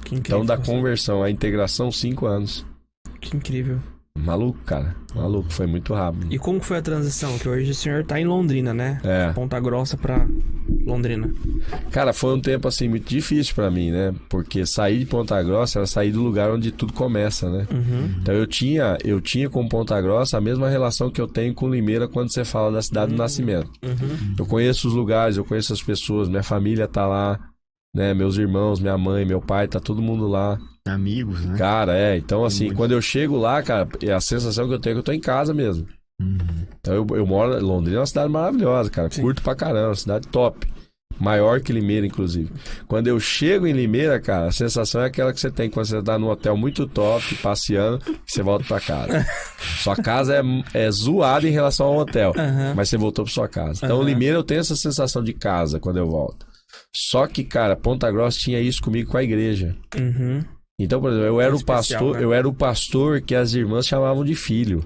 Que incrível. Então, da conversão à integração, 5 anos. Que incrível. Maluco, cara. Maluco, foi muito rápido. E como foi a transição? Que hoje o senhor tá em Londrina, né? É. Ponta Grossa pra Londrina. Cara, foi um tempo, assim, muito difícil pra mim, né? Porque sair de Ponta Grossa era sair do lugar onde tudo começa, né? Então eu tinha com Ponta Grossa a mesma relação que eu tenho com Limeira quando você fala da cidade do nascimento. Eu conheço os lugares, eu conheço as pessoas, minha família tá lá, né? Meus irmãos, minha mãe, meu pai, tá todo mundo lá. Amigos, né? Cara, então assim, quando eu chego lá, cara, a sensação que eu tenho é que eu tô em casa mesmo. Então eu moro em Londrina, é uma cidade maravilhosa, cara. Sim. Curto pra caramba, cidade top. Maior que Limeira, inclusive. Quando eu chego em Limeira, cara, a sensação é aquela que você tem quando você tá num hotel muito top, passeando, e você volta pra casa. Sua casa é zoada em relação ao hotel, mas você voltou pra sua casa. Então, Limeira eu tenho essa sensação de casa quando eu volto. Só que, cara, Ponta Grossa tinha isso comigo com a igreja. Então, por exemplo, eu era o pastor, né? Eu era o pastor que as irmãs chamavam de filho.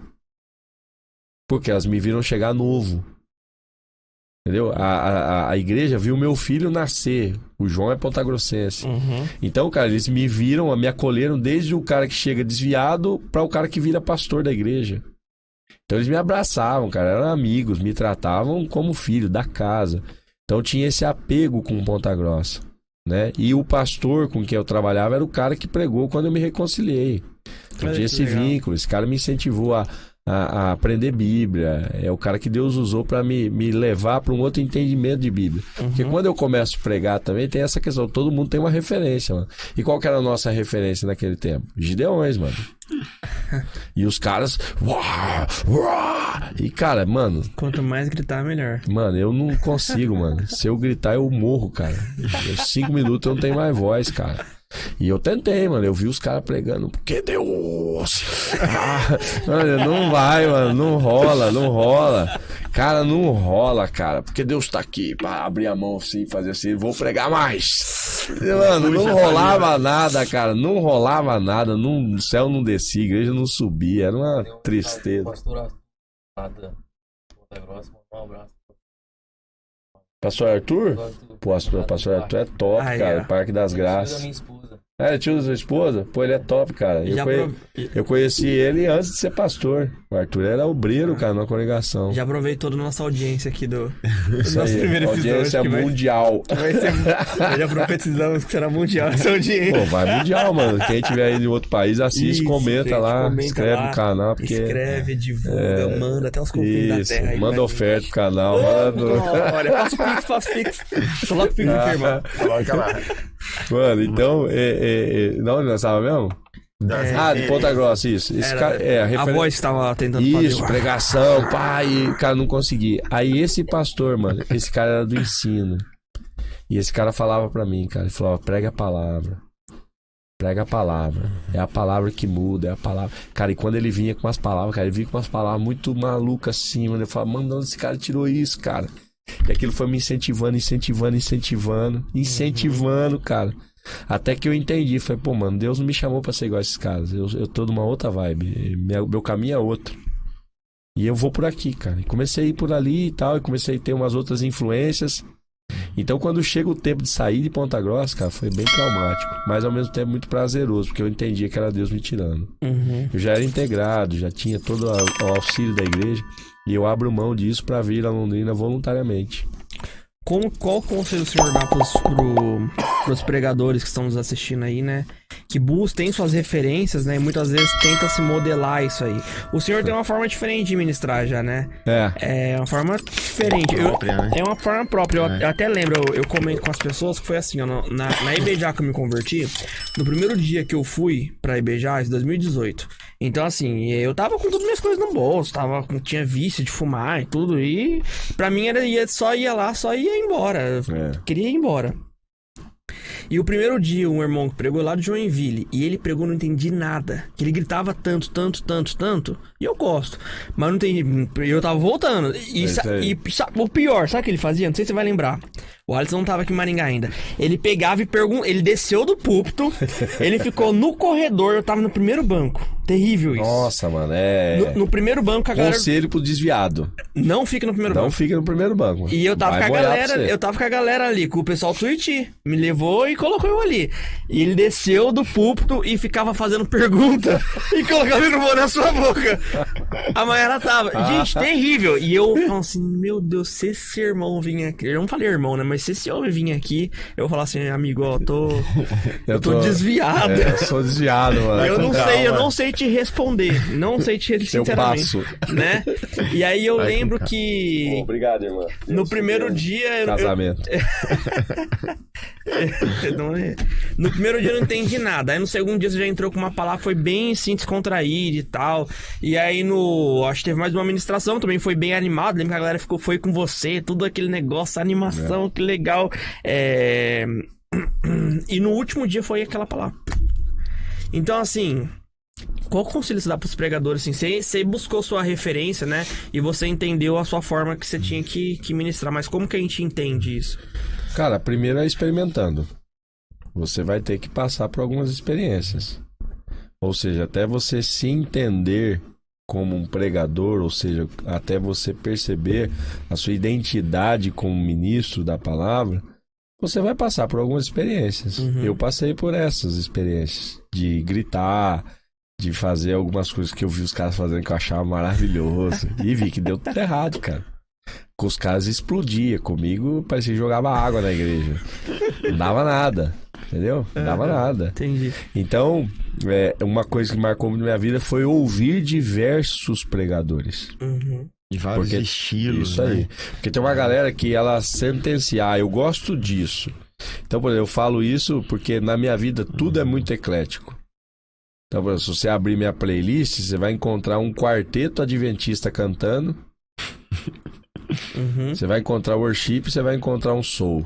Porque elas me viram chegar novo. Entendeu? A igreja viu meu filho nascer. O João é pontagrossense. Então, cara, eles me viram, me acolheram desde o cara que chega desviado para o cara que vira pastor da igreja. Então eles me abraçavam, cara, eram amigos, me tratavam como filho da casa. Então tinha esse apego com Ponta Grossa, né? E o pastor com quem eu trabalhava era o cara que pregou quando eu me reconciliei. Então tinha esse vínculo, esse cara me incentivou a aprender Bíblia. É o cara que Deus usou para me levar para um outro entendimento de Bíblia. Porque quando eu começo a pregar também tem essa questão, todo mundo tem uma referência, mano. E qual que era a nossa referência naquele tempo? Gideões, mano. E os caras... E cara, mano... Quanto mais gritar, melhor. Mano, eu não consigo, mano. Se eu gritar, eu morro, cara. 5 minutos eu não tenho mais voz, cara. E eu tentei, mano. Eu vi os caras pregando. Porque Deus... mano, não vai, mano. Não rola. Cara, não rola, cara. Porque Deus tá aqui pra abrir a mão assim, fazer assim. Vou pregar mais. Mano, não rolava nada, cara. Não rolava nada. O céu não descia, a igreja não subia. Era uma tristeza. Pastor Arthur? Pastor Arthur é top, cara. Parque das Graças. É, tio da sua esposa? Pô, ele é top, cara. Eu conheci ele antes de ser pastor. O Arthur era obreiro, cara, na congregação. Já aproveitou toda a nossa audiência aqui do nosso primeiro episódio. Audiência mundial. Já profetizamos que será mundial essa audiência. Pô, vai mundial, mano. Quem tiver aí de outro país, assiste, comenta lá, inscreve no canal. Porque... Escreve, divulga, manda até os confins da terra. Aí, manda oferta pro canal. Olha, faço pix. Coloca o pix aqui, irmão. Coloca lá. Mano, então, não, onde nós estávamos mesmo? De Ponta Grossa, isso. Esse cara, a voz estava tentando fazer. Isso, pregação, pai, e cara, não consegui. Aí esse pastor, mano, esse cara era do ensino. E esse cara falava pra mim, cara, ele falava, prega a palavra. Prega a palavra. É a palavra que muda, é a palavra. Cara, e quando ele vinha com umas palavras, cara, ele vinha com umas palavras muito malucas assim, mano. Eu falava, mano, de onde esse cara tirou isso, cara? E aquilo foi me incentivando, cara. Até que eu entendi, falei, pô, mano, Deus não me chamou pra ser igual a esses caras. Eu tô numa outra vibe. Meu caminho é outro. E eu vou por aqui, cara. E comecei a ir por ali e tal, e comecei a ter umas outras influências. Então, quando chega o tempo de sair de Ponta Grossa, cara, foi bem traumático. Mas, ao mesmo tempo, muito prazeroso, porque eu entendia que era Deus me tirando. Eu já era integrado, já tinha todo o auxílio da igreja. E eu abro mão disso pra vir a Londrina voluntariamente. Qual conselho o senhor dá pros pregadores que estão nos assistindo aí, né? Que tem suas referências, né? E muitas vezes tenta se modelar isso aí. O senhor tem uma forma diferente de ministrar já, né? É uma forma diferente. Própria, né? É uma forma própria. Eu até lembro, eu comento com as pessoas que foi assim, ó, na IBJA que eu me converti, no primeiro dia que eu fui pra IBJA, em 2018. Então, assim, eu tava com todas as minhas coisas no bolso, tinha vício de fumar e tudo, e pra mim só ia lá, só ia embora. Queria ir embora. E o primeiro dia, um irmão que pregou lá de Joinville, e ele pregou, não entendi nada. Ele gritava tanto, e eu gosto. Mas não entendi, eu tava voltando. E o pior, sabe o que ele fazia? Não sei se você vai lembrar. O Alisson não tava aqui em Maringá ainda. Ele pegava e ele desceu do púlpito, ele ficou no corredor, eu tava no primeiro banco. Terrível isso. Nossa, mano, No primeiro banco, a galera... Conselho pro desviado. Não fica no primeiro banco. Não fica no primeiro banco. E eu tava com a galera ali, com o pessoal Twitch. Me levou e colocou eu ali. E ele desceu do púlpito e ficava fazendo pergunta e colocava o microfone na sua boca. A Mayara tava. Gente, terrível. E eu falo assim, meu Deus, se esse irmão vir aqui... Eu não falei irmão, né? Mas se esse homem vir aqui, eu vou falar assim, amigo, ó, eu tô desviado. Eu sou desviado, mano. Eu não sei te responder. Não sei te responder, sinceramente. Eu passo. Né? E aí eu lembro que... Obrigado, irmão. No primeiro dia... Casamento. No primeiro dia eu não entendi nada. Aí no segundo dia você já entrou com uma palavra, foi bem assim, descontraída e tal. E aí acho que teve mais uma ministração, também foi bem animado. Lembra que a galera foi com você, tudo aquele negócio, animação, que legal. E no último dia foi aquela palavra. Então, assim, qual conselho você dá pros pregadores? Assim, você buscou sua referência, né? E você entendeu a sua forma que você tinha que ministrar. Mas como que a gente entende isso? Cara, primeiro é experimentando. Você vai ter que passar por algumas experiências. Ou seja, até você se entender como um pregador, ou seja, até você perceber a sua identidade como ministro da palavra, você vai passar por algumas experiências. Eu passei por essas experiências de gritar, de fazer algumas coisas que eu vi os caras fazendo que eu achava maravilhoso. E vi que deu tudo errado, cara. Com os caras explodia. Comigo parecia que jogava água na igreja. Não dava nada. Entendeu? Não dava nada. Entendi. Então, uma coisa que marcou muito na minha vida foi ouvir diversos pregadores. De vários estilos. Isso aí. Porque tem uma galera que ela sentencia, eu gosto disso. Então, por exemplo, eu falo isso porque na minha vida tudo é muito eclético. Então, por exemplo, se você abrir minha playlist, você vai encontrar um quarteto adventista cantando. Você vai encontrar worship, você vai encontrar um soul.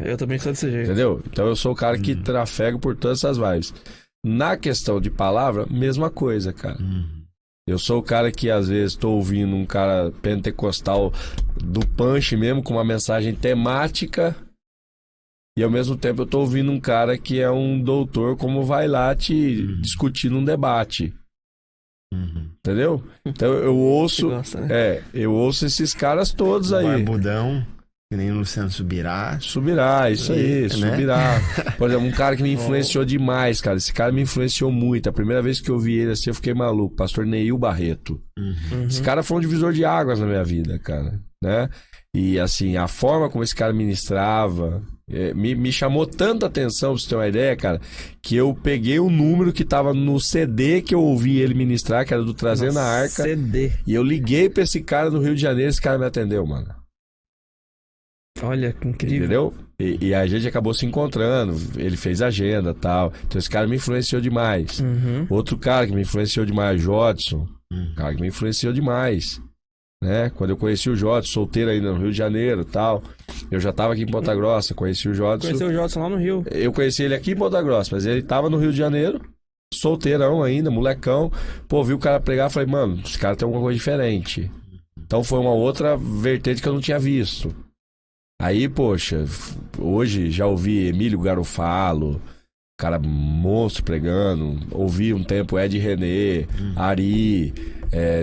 Eu também sou desse jeito. Entendeu? Então eu sou o cara que trafega por todas essas vibes. Na questão de palavra, mesma coisa, cara. Eu sou o cara que às vezes tô ouvindo um cara pentecostal do punch mesmo, com uma mensagem temática, e ao mesmo tempo eu tô ouvindo um cara que é um doutor, como vai lá te discutir num debate. Entendeu? Então eu ouço gosta, né? Eu ouço esses caras todos aí. Barbudão, que nem o Luciano Subirá, isso aí, né? Subirá. Por exemplo, um cara que me influenciou demais, cara. Esse cara me influenciou muito. A primeira vez que eu vi ele assim, eu fiquei maluco. Pastor Neil Barreto. Esse cara foi um divisor de águas na minha vida, cara, né? E assim, a forma como esse cara ministrava me chamou tanta atenção, pra você ter uma ideia, cara, que eu peguei o número que tava no CD que eu ouvi ele ministrar, que era do Trazendo a Arca. CD. E eu liguei pra esse cara no Rio de Janeiro, esse cara me atendeu, mano. Olha, que incrível. Entendeu? E a gente acabou se encontrando, ele fez agenda e tal. Então esse cara me influenciou demais. Outro cara que me influenciou demais, Jodson. Cara que me influenciou demais. Né? Quando eu conheci o Jodson, solteiro ainda no Rio de Janeiro e tal. Eu já tava aqui em Ponta Grossa, conheci o Jodson. Conheceu o Jodson lá no Rio. Eu conheci ele aqui em Ponta Grossa, mas ele tava no Rio de Janeiro, solteirão ainda, molecão. Pô, vi o cara pregar, falei, mano, esse cara tem alguma coisa diferente. Então foi uma outra vertente que eu não tinha visto. Aí, poxa, hoje já ouvi Emílio Garofalo, cara monstro pregando. Ouvi um tempo Ed René, Ari,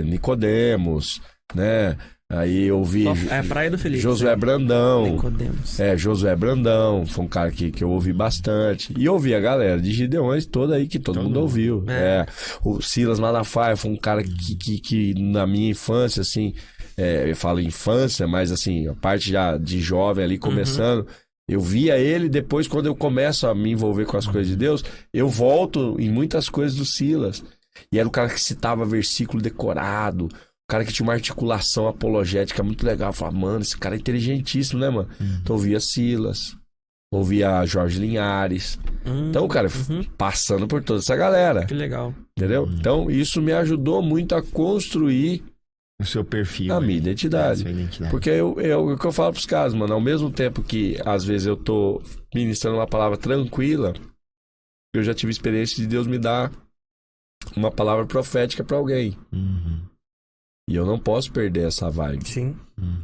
Nicodemos, né? Aí ouvi Praia do Felipe, Josué Brandão. Nicodemos. Josué Brandão, foi um cara que eu ouvi bastante. E ouvi a galera de Gideões toda aí, que todo mundo ouviu. O Silas Malafaia foi um cara que na minha infância, assim, eu falo infância, mas assim, a parte já de jovem ali começando, eu via ele. Depois, quando eu começo a me envolver com as coisas de Deus, eu volto em muitas coisas do Silas. E era o cara que citava versículo decorado, o cara que tinha uma articulação apologética muito legal. Eu falava, mano, esse cara é inteligentíssimo, né, mano? Então eu ouvia Silas, ouvia Jorge Linhares. Então, cara, passando por toda essa galera. Que legal. Entendeu? Então, isso me ajudou muito a construir o seu perfil. A minha identidade. Porque o que eu falo pros caras, mano, ao mesmo tempo que às vezes eu tô ministrando uma palavra tranquila, eu já tive experiência de Deus me dar uma palavra profética pra alguém. E eu não posso perder essa vibe. Sim.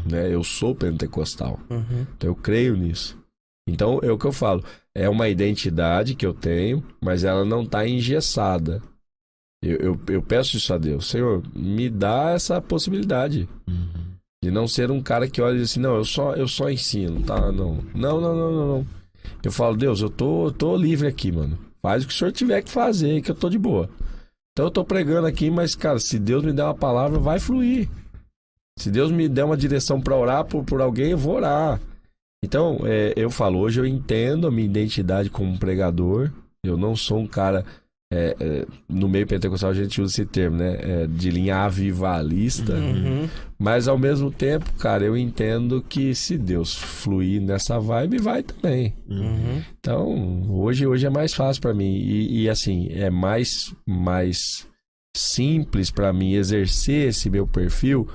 Né? Eu sou pentecostal. Então eu creio nisso. Então é o que eu falo. É uma identidade que eu tenho, mas ela não tá engessada. Eu peço isso a Deus. Senhor, me dá essa possibilidade. De não ser um cara que olha e diz assim, não, eu só ensino, tá? Não. Eu falo, Deus, eu tô livre aqui, mano. Faz o que o senhor tiver que fazer, que eu tô de boa. Então eu tô pregando aqui, mas, cara, se Deus me der uma palavra, vai fluir. Se Deus me der uma direção pra orar por alguém, eu vou orar. Então, eu falo, hoje eu entendo a minha identidade como pregador. Eu não sou um cara... no meio pentecostal a gente usa esse termo, né? De linha avivalista. Mas ao mesmo tempo, cara, eu entendo que se Deus fluir nessa vibe, vai também. Então, hoje é mais fácil pra mim. E assim, é mais simples pra mim exercer esse meu perfil,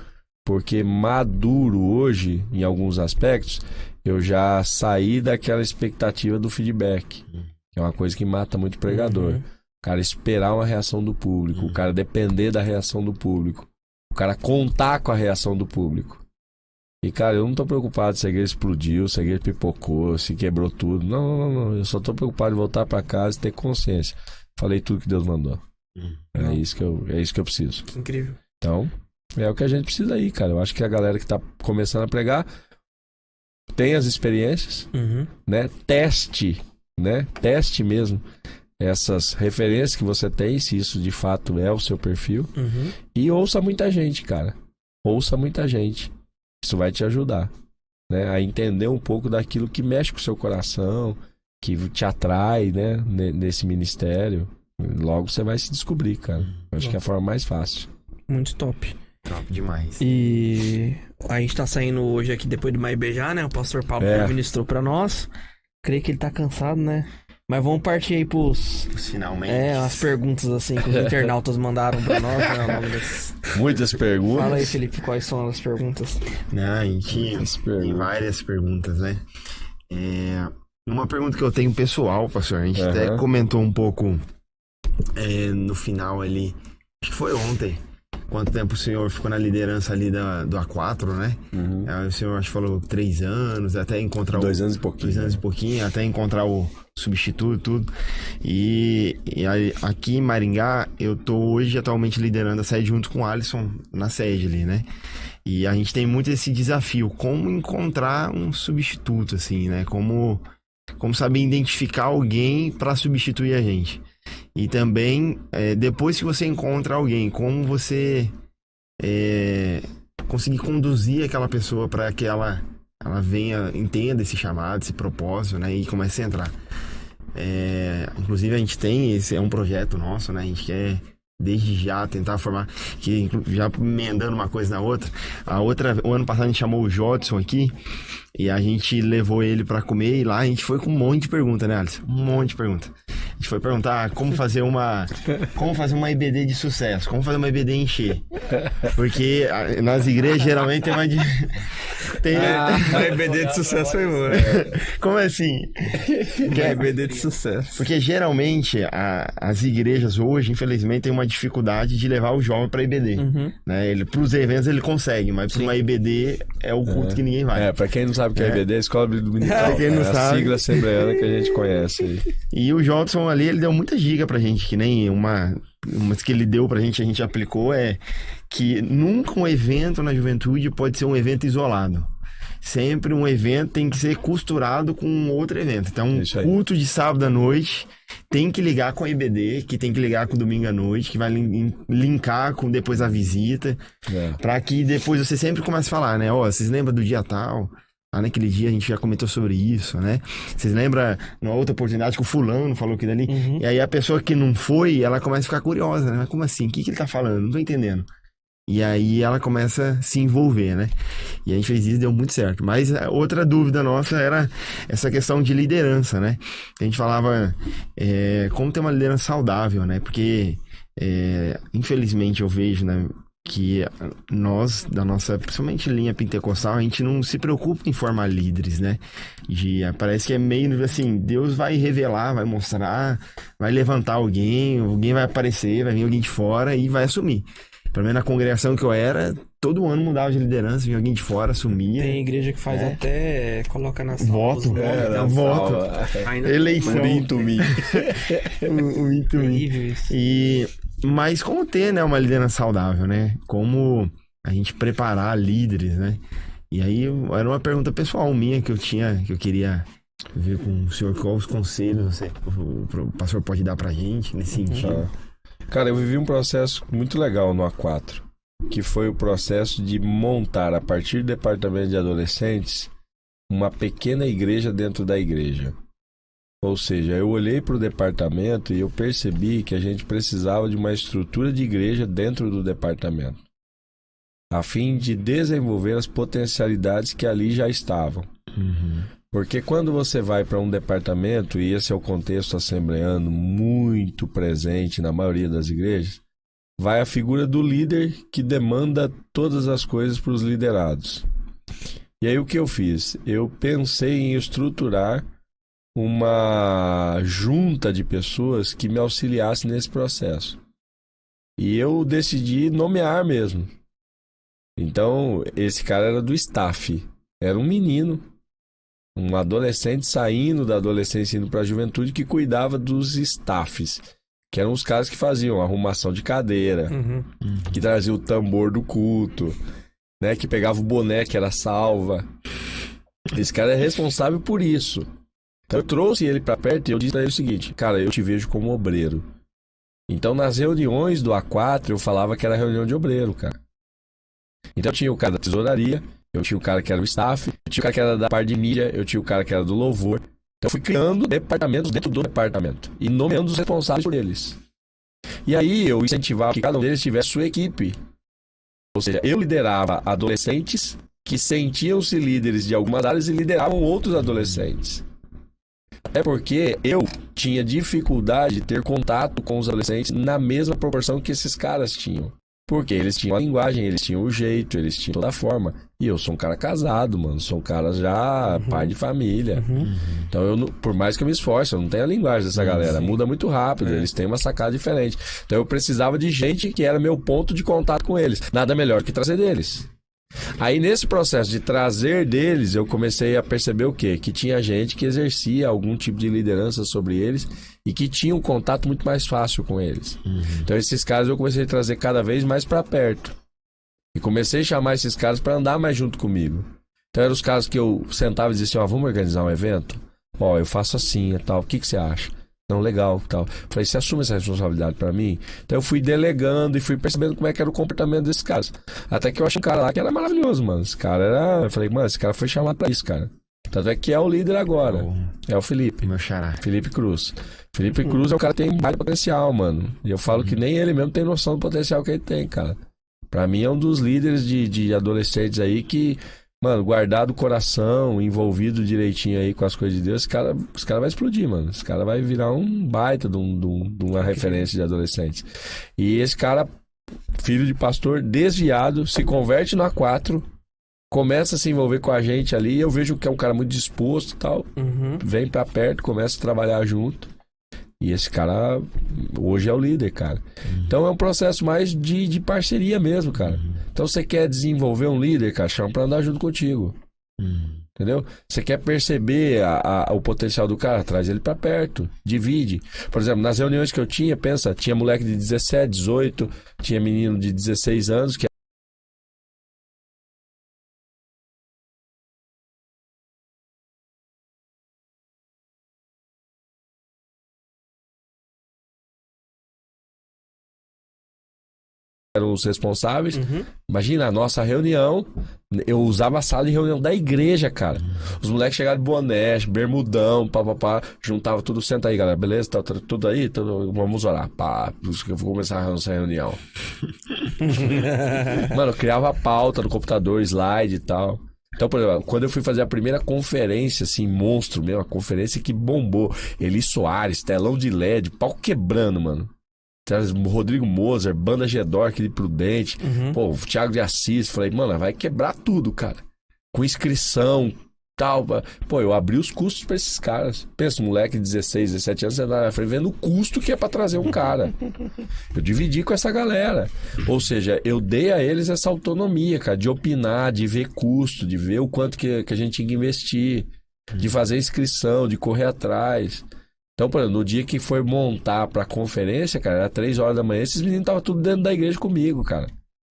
porque maduro hoje, em alguns aspectos, eu já saí daquela expectativa do feedback. Que é uma coisa que mata muito o pregador. O cara esperar uma reação do público, o cara depender da reação do público, o cara contar com a reação do público. E, cara, eu não tô preocupado se a igreja explodiu, se a igreja pipocou, se quebrou tudo. Não. Eu só tô preocupado em voltar pra casa e ter consciência. Falei tudo que Deus mandou. É isso que eu preciso. Que incrível. Então, é o que a gente precisa aí, cara. Eu acho que a galera que tá começando a pregar tem as experiências, né? Teste mesmo essas referências que você tem, se isso de fato é o seu perfil. E ouça muita gente, cara. Ouça muita gente. Isso vai te ajudar, né? A entender um pouco daquilo que mexe com o seu coração, que te atrai, né? Nesse ministério. Logo você vai se descobrir, cara. Acho que é a forma mais fácil. Muito top. Top demais. E a gente tá saindo hoje aqui depois do Mais Beijar, né? O pastor Pablo ministrou pra nós. Creio que ele tá cansado, né? Mas vamos partir aí pros finalmente. As perguntas assim que os internautas mandaram pra nós, né? O nome das... Muitas perguntas. Fala aí, Felipe, quais são as perguntas? Não, a gente tem várias perguntas, né? Uma pergunta que eu tenho pessoal, pastor, a gente até comentou um pouco no final ali, acho que foi ontem, quanto tempo o senhor ficou na liderança ali do A4, né? O senhor acho que falou 3 anos, até encontrar 2 anos e pouquinho. 2 anos e pouquinho, até encontrar o substituto, tudo. E aí, aqui em Maringá, eu tô hoje atualmente liderando a sede junto com o Alisson na sede ali, né? E a gente tem muito esse desafio, como encontrar um substituto, assim, né? Como saber identificar alguém para substituir a gente. E também, depois que você encontra alguém, como você conseguir conduzir aquela pessoa para que ela venha, entenda esse chamado, esse propósito, né? E comece a entrar. Inclusive a gente tem, esse é um projeto nosso, né? A gente quer desde já tentar formar, que já emendando uma coisa na outra. O ano passado a gente chamou o Jodson aqui e a gente levou ele para comer e lá a gente foi com um monte de pergunta, né, Alisson? Um monte de pergunta. A gente foi perguntar como fazer uma IBD de sucesso, como fazer uma IBD encher. Porque nas igrejas geralmente A EBD de sucesso foi boa. Como assim? A EBD de sucesso. Porque geralmente as igrejas hoje, infelizmente, têm uma dificuldade de levar o jovem para EBD. Né? Para os eventos ele consegue, mas para uma EBD é o culto que ninguém vai. Para quem não sabe o que é EBD, Escola Bíblica Dominical. Quem não sabe. A sigla assembleana que a gente conhece aí. E o Jobson ali, ele deu muita dica pra gente, que nem umas que ele deu pra gente, a gente aplicou, que nunca um evento na juventude pode ser um evento isolado. Sempre um evento tem que ser costurado com outro evento. Então, um culto de sábado à noite tem que ligar com a EBD, que tem que ligar com o domingo à noite, que vai linkar com depois a visita, pra que depois você sempre comece a falar, né? Vocês lembram do dia tal? Naquele dia a gente já comentou sobre isso, né? Vocês lembram, numa outra oportunidade, que o fulano falou aquilo ali? E aí a pessoa que não foi, ela começa a ficar curiosa, né? Mas como assim? O que ele tá falando? Não tô entendendo. E aí ela começa a se envolver, né? E a gente fez isso, deu muito certo. Mas outra dúvida nossa era essa questão de liderança, né? A gente falava como ter uma liderança saudável, né? Porque, infelizmente, eu vejo, né, que nós, da nossa, principalmente linha pentecostal, a gente não se preocupa em formar líderes, né? Parece que é meio assim, Deus vai revelar, vai mostrar, vai levantar alguém vai aparecer, vai vir alguém de fora e vai assumir. Pelo menos na congregação que eu era, todo ano mudava de liderança, vinha alguém de fora, assumia. Tem igreja que faz até, coloca na sala. Voto. Voto. Eleição. O Terrível isso. Mas como ter, né, uma liderança saudável, né? Como a gente preparar líderes, né? E aí era uma pergunta pessoal minha que eu queria ver com o senhor, qual os conselhos o pastor pode dar pra gente nesse sentido. Cara, eu vivi um processo muito legal no A4, que foi o processo de montar, a partir do departamento de adolescentes, uma pequena igreja dentro da igreja. Ou seja, eu olhei para o departamento e eu percebi que a gente precisava de uma estrutura de igreja dentro do departamento, a fim de desenvolver as potencialidades que ali já estavam. Porque quando você vai para um departamento, e esse é o contexto assembleano muito presente na maioria das igrejas, vai a figura do líder que demanda todas as coisas para os liderados. E aí o que eu fiz? Eu pensei em estruturar uma junta de pessoas que me auxiliasse nesse processo. E eu decidi nomear mesmo. Então, esse cara era do staff. Era um menino, um adolescente saindo da adolescência indo para a juventude, que cuidava dos staffs, que eram os caras que faziam arrumação de cadeira, que trazia o tambor do culto, né, que pegava o boné que era salva. Esse cara é responsável por isso. Então eu trouxe ele para perto e eu disse para ele o seguinte: cara, eu te vejo como obreiro. Então nas reuniões do A4 eu falava que era reunião de obreiro, cara. Então eu tinha o cara da tesouraria, eu tinha o cara que era o staff, eu tinha o cara que era da parte de mídia, eu tinha o cara que era do louvor. Então eu fui criando departamentos dentro do departamento e nomeando os responsáveis por eles. E aí eu incentivava que cada um deles tivesse sua equipe. Ou seja, eu liderava adolescentes que sentiam-se líderes de algumas áreas e lideravam outros adolescentes. Até porque eu tinha dificuldade de ter contato com os adolescentes na mesma proporção que esses caras tinham. Porque eles tinham a linguagem, eles tinham o jeito, eles tinham toda a forma. E eu sou um cara casado, mano. Sou um cara já pai de família. Então, por mais que eu me esforce, eu não tenho a linguagem dessa galera. Muda muito rápido, eles têm uma sacada diferente. Então, eu precisava de gente que era meu ponto de contato com eles. Nada melhor que trazer deles. Aí, nesse processo de trazer deles, eu comecei a perceber o quê? Que tinha gente que exercia algum tipo de liderança sobre eles e que tinha um contato muito mais fácil com eles. Então, esses caras eu comecei a trazer cada vez mais para perto. E comecei a chamar esses caras para andar mais junto comigo. Então, eram os caras que eu sentava e dizia assim: vamos organizar um evento? Eu faço assim e tal, o que você acha? Não, legal, tal. Falei, você assume essa responsabilidade pra mim? Então eu fui delegando e fui percebendo como é que era o comportamento desses caras. Até que eu achei um cara lá que era maravilhoso, mano. Esse cara era... Eu falei, mano, esse cara foi chamado pra isso, cara. Tanto é que é o líder agora. É o Felipe. Meu xará. Felipe Cruz. Felipe Cruz é um cara que tem baita potencial, mano. E eu falo que nem ele mesmo tem noção do potencial que ele tem, cara. Pra mim é um dos líderes de adolescentes aí que... Mano, guardado o coração, envolvido direitinho aí com as coisas de Deus, esse cara vai explodir, mano. Esse cara vai virar um baita de uma referência de adolescentes. E esse cara, filho de pastor, desviado, se converte no A4 começa a se envolver com a gente ali, eu vejo que é um cara muito disposto e tal, vem pra perto, começa a trabalhar junto. E esse cara hoje é o líder, cara. Então é um processo mais de parceria mesmo, cara. Então você quer desenvolver um líder, cara, chama pra andar junto contigo. Entendeu? Você quer perceber o potencial do cara, traz ele pra perto, divide. Por exemplo, nas reuniões que eu tinha, pensa, tinha moleque de 17, 18, tinha menino de 16 anos que eram os responsáveis. Imagina, a nossa reunião, eu usava a sala de reunião da igreja, cara. Os moleques chegaram de boné, bermudão, papapá, juntava tudo, senta aí, galera, beleza? Tá tudo aí? Vamos orar, pá, eu vou começar a nossa reunião. Mano, eu criava a pauta no computador, slide e tal. Então, por exemplo, quando eu fui fazer a primeira conferência, assim, monstro mesmo, a conferência que bombou, Eli Soares, telão de LED, pau quebrando, mano. Rodrigo Moser, Banda Gedor, aquele Prudente, pô, o Thiago de Assis, falei, mano, vai quebrar tudo, cara. Com inscrição, tal. Pô, eu abri os custos pra esses caras. Pensa, um moleque de 16, 17 anos, você tá na frente vendo o custo que é pra trazer um cara. Eu dividi com essa galera. Ou seja, eu dei a eles essa autonomia, cara, de opinar, de ver custo, de ver o quanto que a gente tinha que investir, de fazer inscrição, de correr atrás. Então, por exemplo, no dia que foi montar pra conferência, cara, era 3 horas da manhã, esses meninos estavam tudo dentro da igreja comigo, cara.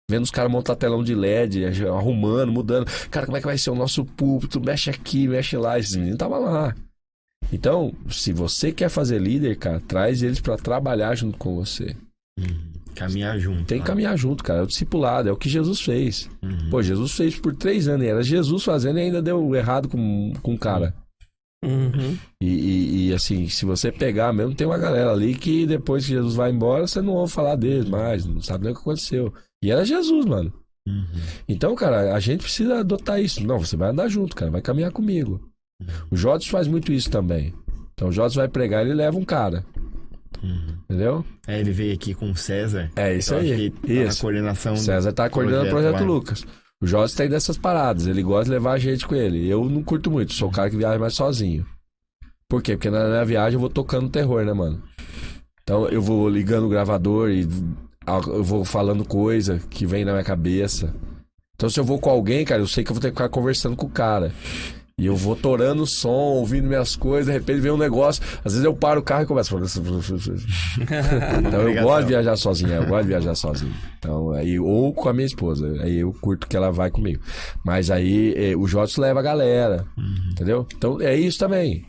Vendo os caras montar telão de LED, arrumando, mudando. Cara, como é que vai ser o nosso púlpito? Mexe aqui, mexe lá. Esses meninos estavam lá. Então, se você quer fazer líder, cara, traz eles pra trabalhar junto com você. Caminhar junto. Tem que caminhar junto, cara. É o discipulado, é o que Jesus fez. Pô, Jesus fez por 3 anos. Era Jesus fazendo e ainda deu errado com o cara. E assim, se você pegar mesmo, tem uma galera ali que depois que Jesus vai embora, você não ouve falar deles mais, não sabe nem o que aconteceu. E era Jesus, mano. Então, cara, a gente precisa adotar isso. Não, você vai andar junto, cara, vai caminhar comigo. O Jodes faz muito isso também. Então o Jodes vai pregar, ele leva um cara. Entendeu? Ele veio aqui com o César. É isso aí. Tá na coordenação. César tá coordenando o projeto Lucas. O Jodes tem dessas paradas, ele gosta de levar a gente com ele. Eu não curto muito, sou o cara que viaja mais sozinho. Por quê? Porque na minha viagem eu vou tocando terror, né, mano? Então eu vou ligando o gravador e eu vou falando coisa que vem na minha cabeça. Então se eu vou com alguém, cara, eu sei que eu vou ter que ficar conversando com o cara. E eu vou torando o som, ouvindo minhas coisas, de repente vem um negócio. Às vezes eu paro o carro e começo a Então eu gosto de viajar sozinho, Então, aí, ou com a minha esposa. Aí eu curto que ela vai comigo. Mas aí o Jotos leva a galera. Entendeu? Então é isso também.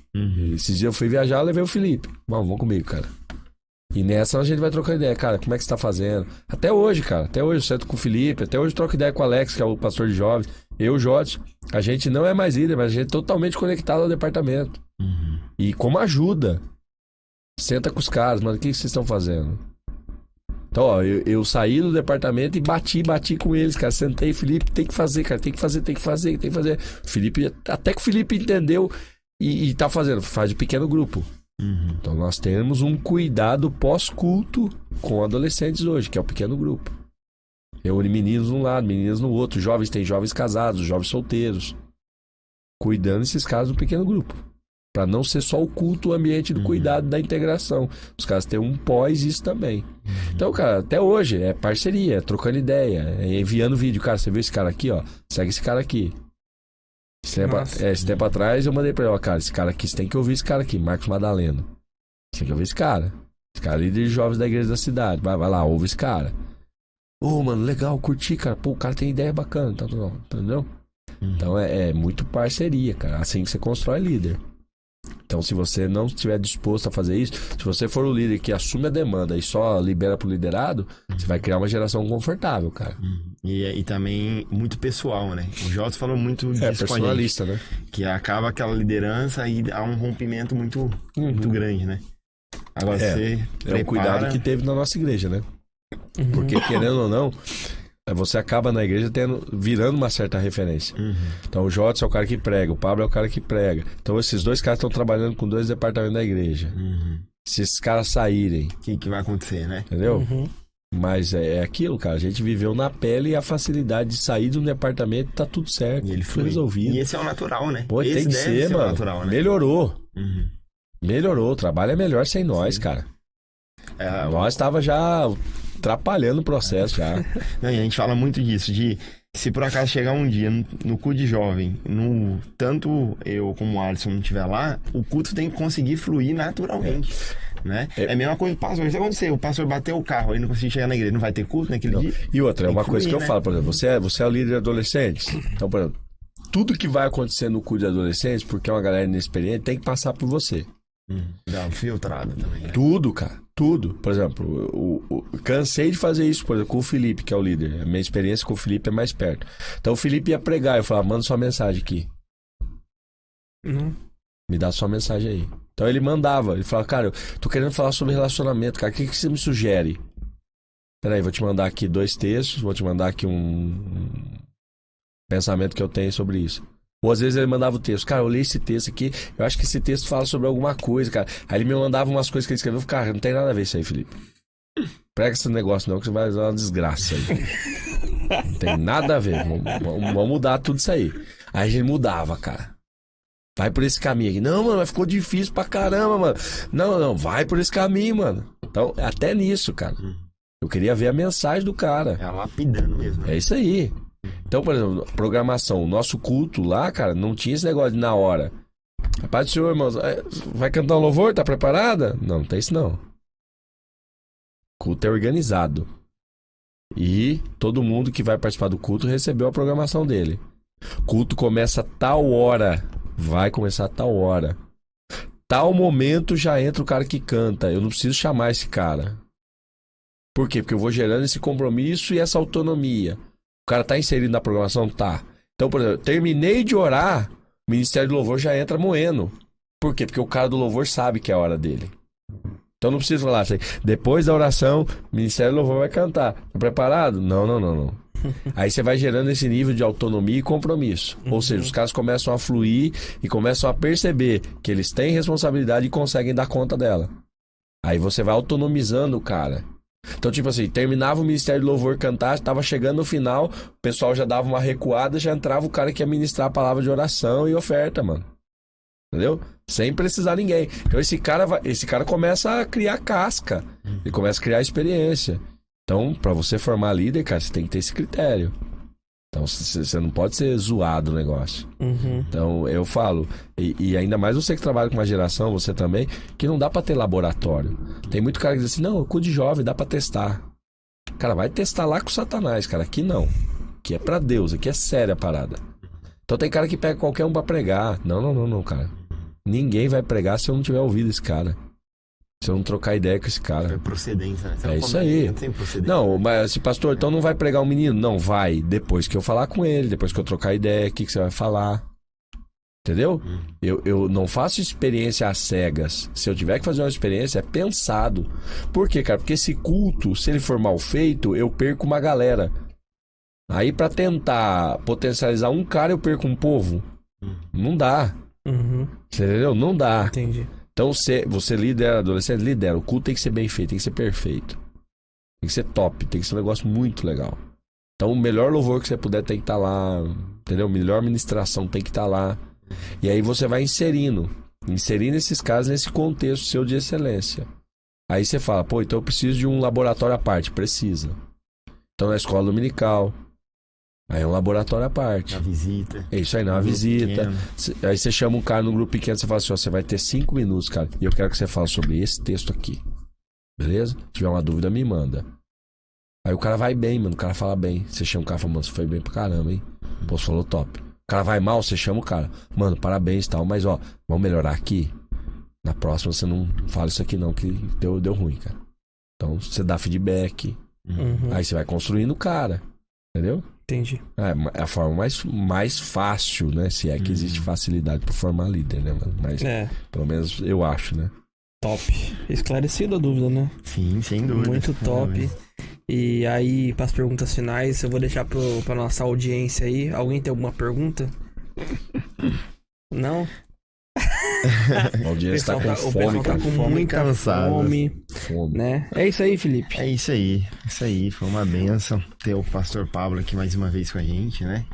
Esses dias eu fui viajar, eu levei o Felipe. Vamos comigo, cara. E nessa a gente vai trocando ideia, cara, como é que você tá fazendo? Até hoje, cara, eu sento com o Felipe, até hoje eu troco ideia com o Alex, que é o pastor de jovens. Eu, Jotes, a gente não é mais líder, mas a gente é totalmente conectado ao departamento. E como ajuda. Senta com os caras, mano, o que vocês estão fazendo? Então, ó, eu saí do departamento e bati com eles, cara. Sentei, Felipe, tem que fazer, cara, tem que fazer. Felipe, até que o Felipe entendeu e tá fazendo, faz de pequeno grupo. Então nós temos um cuidado pós-culto com adolescentes hoje, que é o pequeno grupo. Reúne meninos de um lado, meninas no outro. Jovens, tem jovens casados, jovens solteiros. Cuidando desses caras do pequeno grupo. Pra não ser só o culto, o ambiente do cuidado, da integração. Os caras têm um pós isso também. Então, cara, até hoje é parceria, é trocando ideia, é enviando vídeo. Cara, você viu esse cara aqui, ó? Segue esse cara aqui. Esse tempo atrás eu mandei pra ele, ó, cara, esse cara aqui, você tem que ouvir esse cara aqui, Marcos Madaleno. Você tem que ouvir esse cara. Esse cara é líder de jovens da igreja da cidade. Vai lá, ouve esse cara. Mano, legal, curti, cara. Pô, o cara tem ideia bacana, entendeu? Então é muito parceria, cara. Assim que você constrói líder. Então, se você não estiver disposto a fazer isso, se você for o líder que assume a demanda e só libera pro liderado, você vai criar uma geração confortável, cara. E também muito pessoal, né? O Jota falou muito disso personalista, com a gente, né? Que acaba aquela liderança e há um rompimento muito grande, né? Agora você prepara... o cuidado que teve na nossa igreja, né? Porque, querendo ou não, você acaba na igreja virando uma certa referência. Então o Jota é o cara que prega, o Pablo é o cara que prega. Então esses dois caras estão trabalhando com 2 departamentos da igreja. Se esses caras saírem... O que vai acontecer, né? Entendeu? Mas é aquilo, cara. A gente viveu na pele e a facilidade de sair de um departamento tá tudo certo. E ele foi foi resolvido. E esse é o natural, né? Pô, esse tem que ser, o mano. natural, né? Melhorou. Uhum. Melhorou. O trabalho é melhor sem nós, cara. Nós tava já atrapalhando o processo já. Não, e a gente fala muito disso, de se por acaso chegar um dia no culto de jovem, tanto eu como o Alisson não estiver lá, o culto tem que conseguir fluir naturalmente. Né? É a mesma coisa do pastor. Se acontecer, o pastor bateu o carro aí não conseguiu chegar na igreja, não vai ter culto naquele dia? E outra, é uma coisa que eu né? falo, por exemplo, você é o líder de adolescentes. Então, por exemplo, tudo que vai acontecer no culto de adolescentes, porque é uma galera inexperiente, tem que passar por você. Dá uma filtrada também. Né? Tudo, cara. Tudo. Por exemplo, cansei de fazer isso, por exemplo, com o Felipe, que é o líder. A minha experiência com o Felipe é mais perto. Então o Felipe ia pregar, eu falava, manda sua mensagem aqui. Me dá sua mensagem aí. Então ele mandava, ele falava, cara, eu tô querendo falar sobre relacionamento, cara, o que você me sugere? Peraí, vou te mandar aqui 2 textos, vou te mandar aqui um pensamento que eu tenho sobre isso. Ou às vezes ele mandava o texto, cara, eu li esse texto aqui, eu acho que esse texto fala sobre alguma coisa, cara. Aí ele me mandava umas coisas que ele escreveu, cara, não tem nada a ver isso aí, Felipe. Prega esse negócio não, que você vai dar uma desgraça aí. Não tem nada a ver, vamos mudar tudo isso aí. Aí a gente mudava, cara. Vai por esse caminho aqui. Não, mano, mas ficou difícil pra caramba, mano. Não, vai por esse caminho, mano. Então, até nisso, cara. Eu queria ver a mensagem do cara. É lapidando mesmo. É isso aí. Então, por exemplo, programação. O nosso culto lá, cara, não tinha esse negócio de na hora. A paz do Senhor, irmãos. Vai cantar um louvor? Tá preparada? Não tem isso não. O culto é organizado. E todo mundo que vai participar do culto recebeu a programação dele. Culto começa a tal hora. Vai começar a tal hora. Tal momento já entra o cara que canta. Eu não preciso chamar esse cara. Por quê? Porque eu vou gerando esse compromisso e essa autonomia. O cara tá inserido na programação? Tá. Então, por exemplo, terminei de orar, o Ministério do Louvor já entra moendo. Por quê? Porque o cara do louvor sabe que é a hora dele. Então não precisa falar assim, depois da oração, o Ministério do Louvor vai cantar. Tá preparado? Não. Aí você vai gerando esse nível de autonomia e compromisso. Ou seja, os caras começam a fluir e começam a perceber que eles têm responsabilidade e conseguem dar conta dela. Aí você vai autonomizando o cara. Então, tipo assim, terminava o Ministério do Louvor cantar, estava chegando no final, o pessoal já dava uma recuada, já entrava o cara que ia ministrar a palavra de oração e oferta, mano. Entendeu? Sem precisar ninguém. Então esse cara começa a criar casca. Ele começa a criar experiência. Então, pra você formar líder, cara, você tem que ter esse critério. Então, você não pode ser zoado o negócio. Então, eu falo, e ainda mais você que trabalha com uma geração, você também, que não dá pra ter laboratório. Tem muito cara que diz assim, não, eu cuido de jovem, dá pra testar. Cara, vai testar lá com o Satanás, cara. Aqui não. Aqui é pra Deus, aqui é séria a parada. Então tem cara que pega qualquer um pra pregar. Não, cara. Ninguém vai pregar se eu não tiver ouvido esse cara. Se eu não trocar ideia com esse cara. É procedência, né? É isso aí. Não, mas pastor, então não vai pregar um menino? Não, vai. Depois que eu falar com ele, depois que eu trocar ideia, o que você vai falar? Entendeu? Eu não faço experiência às cegas. Se eu tiver que fazer uma experiência, é pensado. Por quê, cara? Porque esse culto, se ele for mal feito, eu perco uma galera. Aí pra tentar potencializar um cara, eu perco um povo. Não dá. Você entendeu? Não dá. Entendi. Então você lidera, adolescente, lidera. O culto tem que ser bem feito, tem que ser perfeito. Tem que ser top, tem que ser um negócio muito legal. Então o melhor louvor que você puder tem que estar lá, entendeu? Melhor ministração tem que estar lá. E aí você vai inserindo esses caras nesse contexto seu de excelência. Aí você fala, pô, então eu preciso de um laboratório à parte. Precisa. Então na escola dominical, aí é um laboratório à parte. Na visita. É isso aí, na visita. Aí você chama um cara no grupo pequeno, você fala assim, ó, você vai ter 5 minutos, cara, e eu quero que você fale sobre esse texto aqui. Beleza? Se tiver uma dúvida, me manda. Aí o cara vai bem, mano, o cara fala bem. Você chama o cara e fala, mano, você foi bem pra caramba, hein? Pô, você falou top. O cara vai mal, você chama o cara. Mano, parabéns e tal, mas ó, vamos melhorar aqui. Na próxima você não fala isso aqui não, que deu ruim, cara. Então você dá feedback. Aí você vai construindo o cara. Entendeu? Entendi. É a forma mais fácil, né? Se é que existe facilidade para formar líder, né? Mas pelo menos eu acho, né? Top. Esclarecido a dúvida, né? Sim, sem dúvida. Muito top. E aí, para as perguntas finais, eu vou deixar pra nossa audiência aí. Alguém tem alguma pergunta? Não? A audiência tá com o fome, pessoal cara. tá com Fome muita cansada. fome, né? É isso aí, Felipe. É isso aí, foi uma benção ter o Pastor Pablo aqui mais uma vez com a gente, né?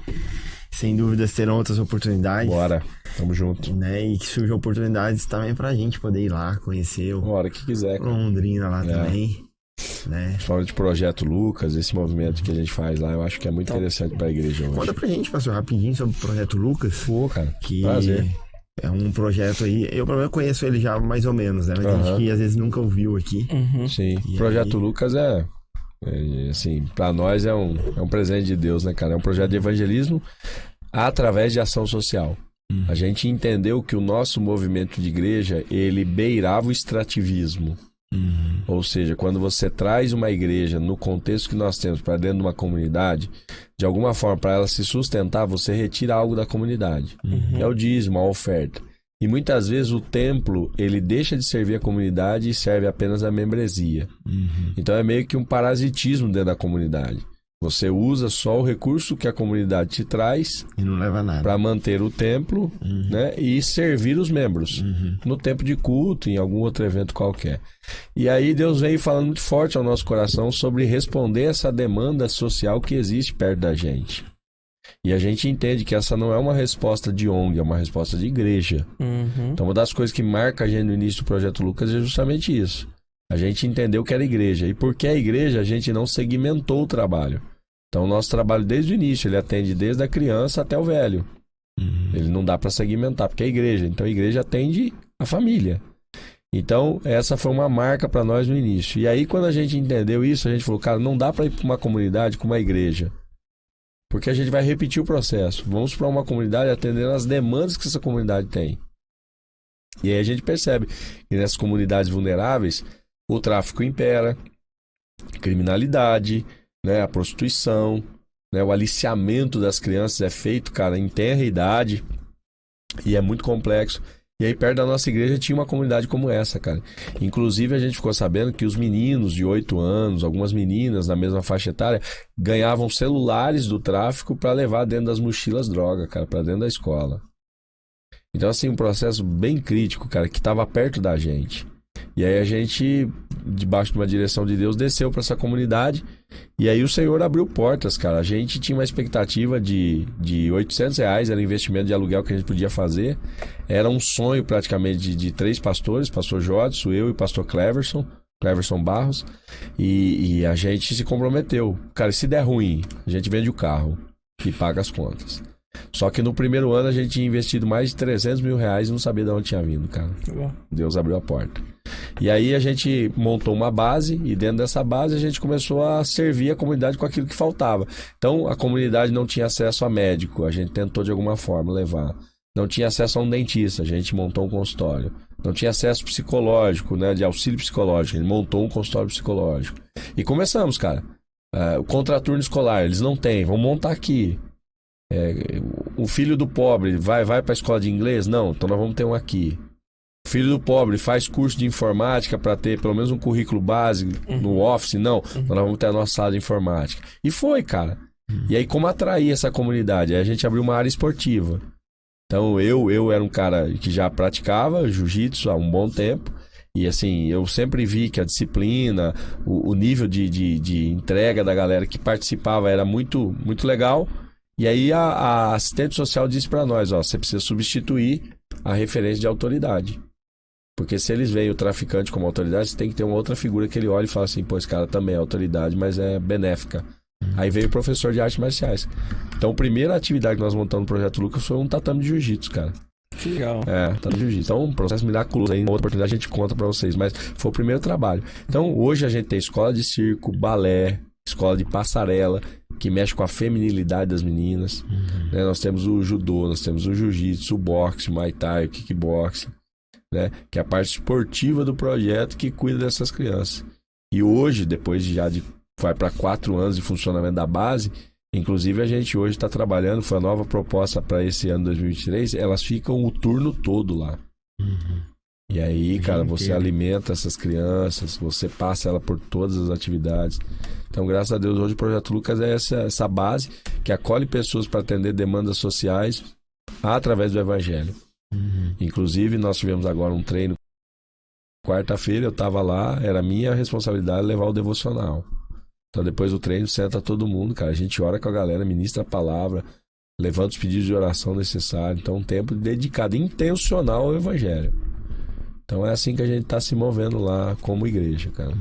Sem dúvidas terão outras oportunidades. Bora, tamo junto. Né? E que surjam oportunidades também pra gente poder ir lá, conhecer o Bora, que quiser. Cara. Londrina lá também, né? Falando de Projeto Lucas, esse movimento que a gente faz lá, eu acho que é muito interessante pra igreja hoje. Conta pra gente, pastor, rapidinho sobre o Projeto Lucas. Pô, cara, Que prazer. é um projeto aí, eu pelo menos conheço ele já mais ou menos, né? Mas tem gente que às vezes nunca ouviu aqui. Sim, E o Projeto aí? Lucas assim, pra nós é um presente de Deus, né, cara? É um projeto de evangelismo através de ação social. A gente entendeu que o nosso movimento de igreja, ele beirava o extrativismo. Ou seja, quando você traz uma igreja no contexto que nós temos para dentro de uma comunidade, de alguma forma, para ela se sustentar, você retira algo da comunidade. É o dízimo, a oferta. E muitas vezes o templo, ele deixa de servir a comunidade e serve apenas a membresia. Então é meio que um parasitismo dentro da comunidade. Você usa só o recurso que a comunidade te traz E não leva nada. para manter o templo, né, e servir os membros no tempo de culto, em algum outro evento qualquer. E aí Deus veio falando muito forte ao nosso coração sobre responder essa demanda social que existe perto da gente. E a gente entende que essa não é uma resposta de ONG, é uma resposta de igreja. Então uma das coisas que marca a gente no início do Projeto Lucas é justamente isso. A gente entendeu que era igreja. E porque é igreja, a gente não segmentou o trabalho. Então, o nosso trabalho desde o início, ele atende desde a criança até o velho. Ele não dá para segmentar, porque é igreja. Então, a igreja atende a família. Então, essa foi uma marca para nós no início. E aí, quando a gente entendeu isso, a gente falou, cara, não dá para ir para uma comunidade com uma igreja. Porque a gente vai repetir o processo. Vamos para uma comunidade atendendo as demandas que essa comunidade tem. E aí a gente percebe que nessas comunidades vulneráveis, o tráfico impera, criminalidade, né, a prostituição, né, o aliciamento das crianças é feito, cara, em tenra idade e é muito complexo. E aí perto da nossa igreja tinha uma comunidade como essa, cara. Inclusive a gente ficou sabendo que os meninos de 8 anos, algumas meninas na mesma faixa etária, ganhavam celulares do tráfico para levar dentro das mochilas droga, cara, para dentro da escola. Então assim, um processo bem crítico, cara, que estava perto da gente. E aí a gente, debaixo de uma direção de Deus, desceu para essa comunidade. E aí o Senhor abriu portas, cara. A gente tinha uma expectativa de R$800, era o investimento de aluguel que a gente podia fazer. Era um sonho praticamente de 3 pastores, pastor Jodson, eu e pastor Cleverson Barros. E a gente se comprometeu. Cara, se der ruim, a gente vende o carro e paga as contas. Só que no primeiro ano a gente tinha investido mais de R$300 mil e não sabia de onde tinha vindo, cara. Deus abriu a porta. E aí a gente montou uma base e dentro dessa base a gente começou a servir a comunidade com aquilo que faltava. Então a comunidade não tinha acesso a médico, a gente tentou de alguma forma levar. Não tinha acesso a um dentista, a gente montou um consultório. Não tinha acesso psicológico, né, de auxílio psicológico, a gente montou um consultório psicológico. E começamos, cara. O contraturno escolar, eles não têm, vamos montar aqui. O filho do pobre vai para a escola de inglês? Não, então nós vamos ter um aqui. O filho do pobre faz curso de informática para ter pelo menos um currículo básico no Office? Não, então nós vamos ter a nossa sala de informática. E foi, cara. E aí como atrair essa comunidade? Aí a gente abriu uma área esportiva. Então eu era um cara que já praticava jiu-jitsu há um bom tempo. E assim, eu sempre vi que a disciplina, o nível de entrega da galera que participava era muito, muito legal. E aí a assistente social disse para nós, ó, você precisa substituir a referência de autoridade. Porque se eles veem o traficante como autoridade, você tem que ter uma outra figura que ele olha e fala assim, pô, esse cara também é autoridade, mas é benéfica. Aí veio o professor de artes marciais. Então a primeira atividade que nós montamos no Projeto Lucas foi um tatame de jiu-jitsu, cara. Que legal. Tatame de jiu-jitsu. Então um processo miraculoso, aí, uma outra oportunidade a gente conta para vocês, mas foi o primeiro trabalho. Então hoje a gente tem escola de circo, balé, escola de passarela, que mexe com a feminilidade das meninas. Né? Nós temos o judô, nós temos o jiu-jitsu, o boxe, o muay thai, o kickboxing, né? Que é a parte esportiva do projeto que cuida dessas crianças. E hoje, depois vai para 4 anos de funcionamento da base, inclusive a gente hoje está trabalhando, foi a nova proposta para esse ano 2023, elas ficam o turno todo lá. E aí, cara, você alimenta essas crianças, você passa ela por todas as atividades. Então, graças a Deus, hoje o Projeto Lucas é essa base que acolhe pessoas para atender demandas sociais através do Evangelho. Inclusive, nós tivemos agora um treino. Quarta-feira eu tava lá, era minha responsabilidade levar o devocional. Então depois do treino senta todo mundo, cara. A gente ora com a galera, ministra a palavra, levanta os pedidos de oração necessários. Então um tempo dedicado, intencional ao evangelho. Então é assim que a gente tá se movendo lá como igreja, cara.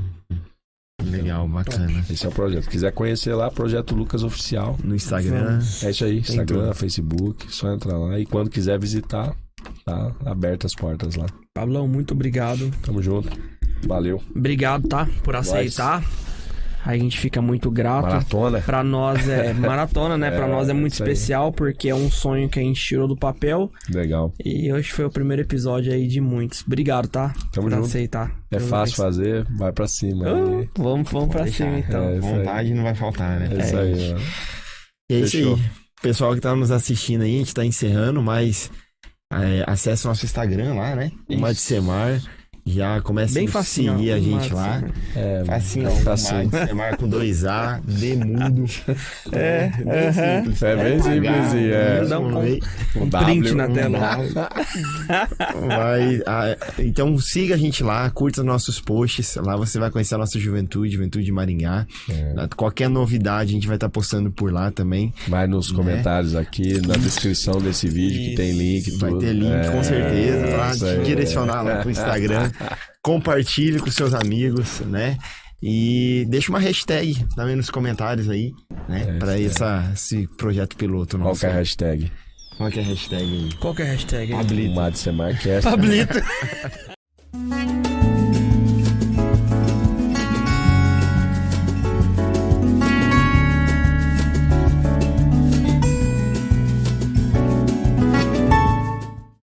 Legal, bacana. Esse é o projeto. Se quiser conhecer lá, Projeto Lucas Oficial. No Instagram. É isso aí, Instagram, tudo. Facebook, só entrar lá. E quando quiser visitar, tá aberta as portas lá. Pablão, muito obrigado. Tamo junto. Valeu. Obrigado, tá? Por aceitar. A gente fica muito grato. Maratona. Pra nós é maratona, né? Pra nós é muito isso aí. especial, porque é um sonho que a gente tirou do papel. Legal. E hoje foi o primeiro episódio aí de muitos. Obrigado, tá? Tamo por junto. aceitar. É fácil fazer, vai pra cima. aí. Vamos pra cima, então. É, isso aí. Vontade não vai faltar, né? É isso aí, ó. E é isso Fechou. aí. Pessoal que tá nos assistindo aí, a gente tá encerrando, mas acesse o nosso Instagram lá, né? Isso. Madsemar. Já começa Bem a facinho, seguir ó, a gente Madsemar. lá. É, Facinho, facinho. Madsemar com 2A, D mudo. É, bem simples. É bem simplesinho, é. Dá um meio. print na um tela. Então siga a gente lá, curta nossos posts. Lá você vai conhecer a nossa Juventude de Maringá. Qualquer novidade a gente vai estar postando por lá também. Vai nos comentários aqui, na descrição desse vídeo que tem link. Vai tudo. ter link, com certeza, pra isso te aí. direcionar lá pro Instagram. Compartilhe com seus amigos, né? E deixa uma hashtag também nos comentários aí, né? Pra esse projeto piloto Qual nosso. que é a hashtag? Qual que é a hashtag aí? Qual que é a hashtag aí? O Madsemarcast. Pablito.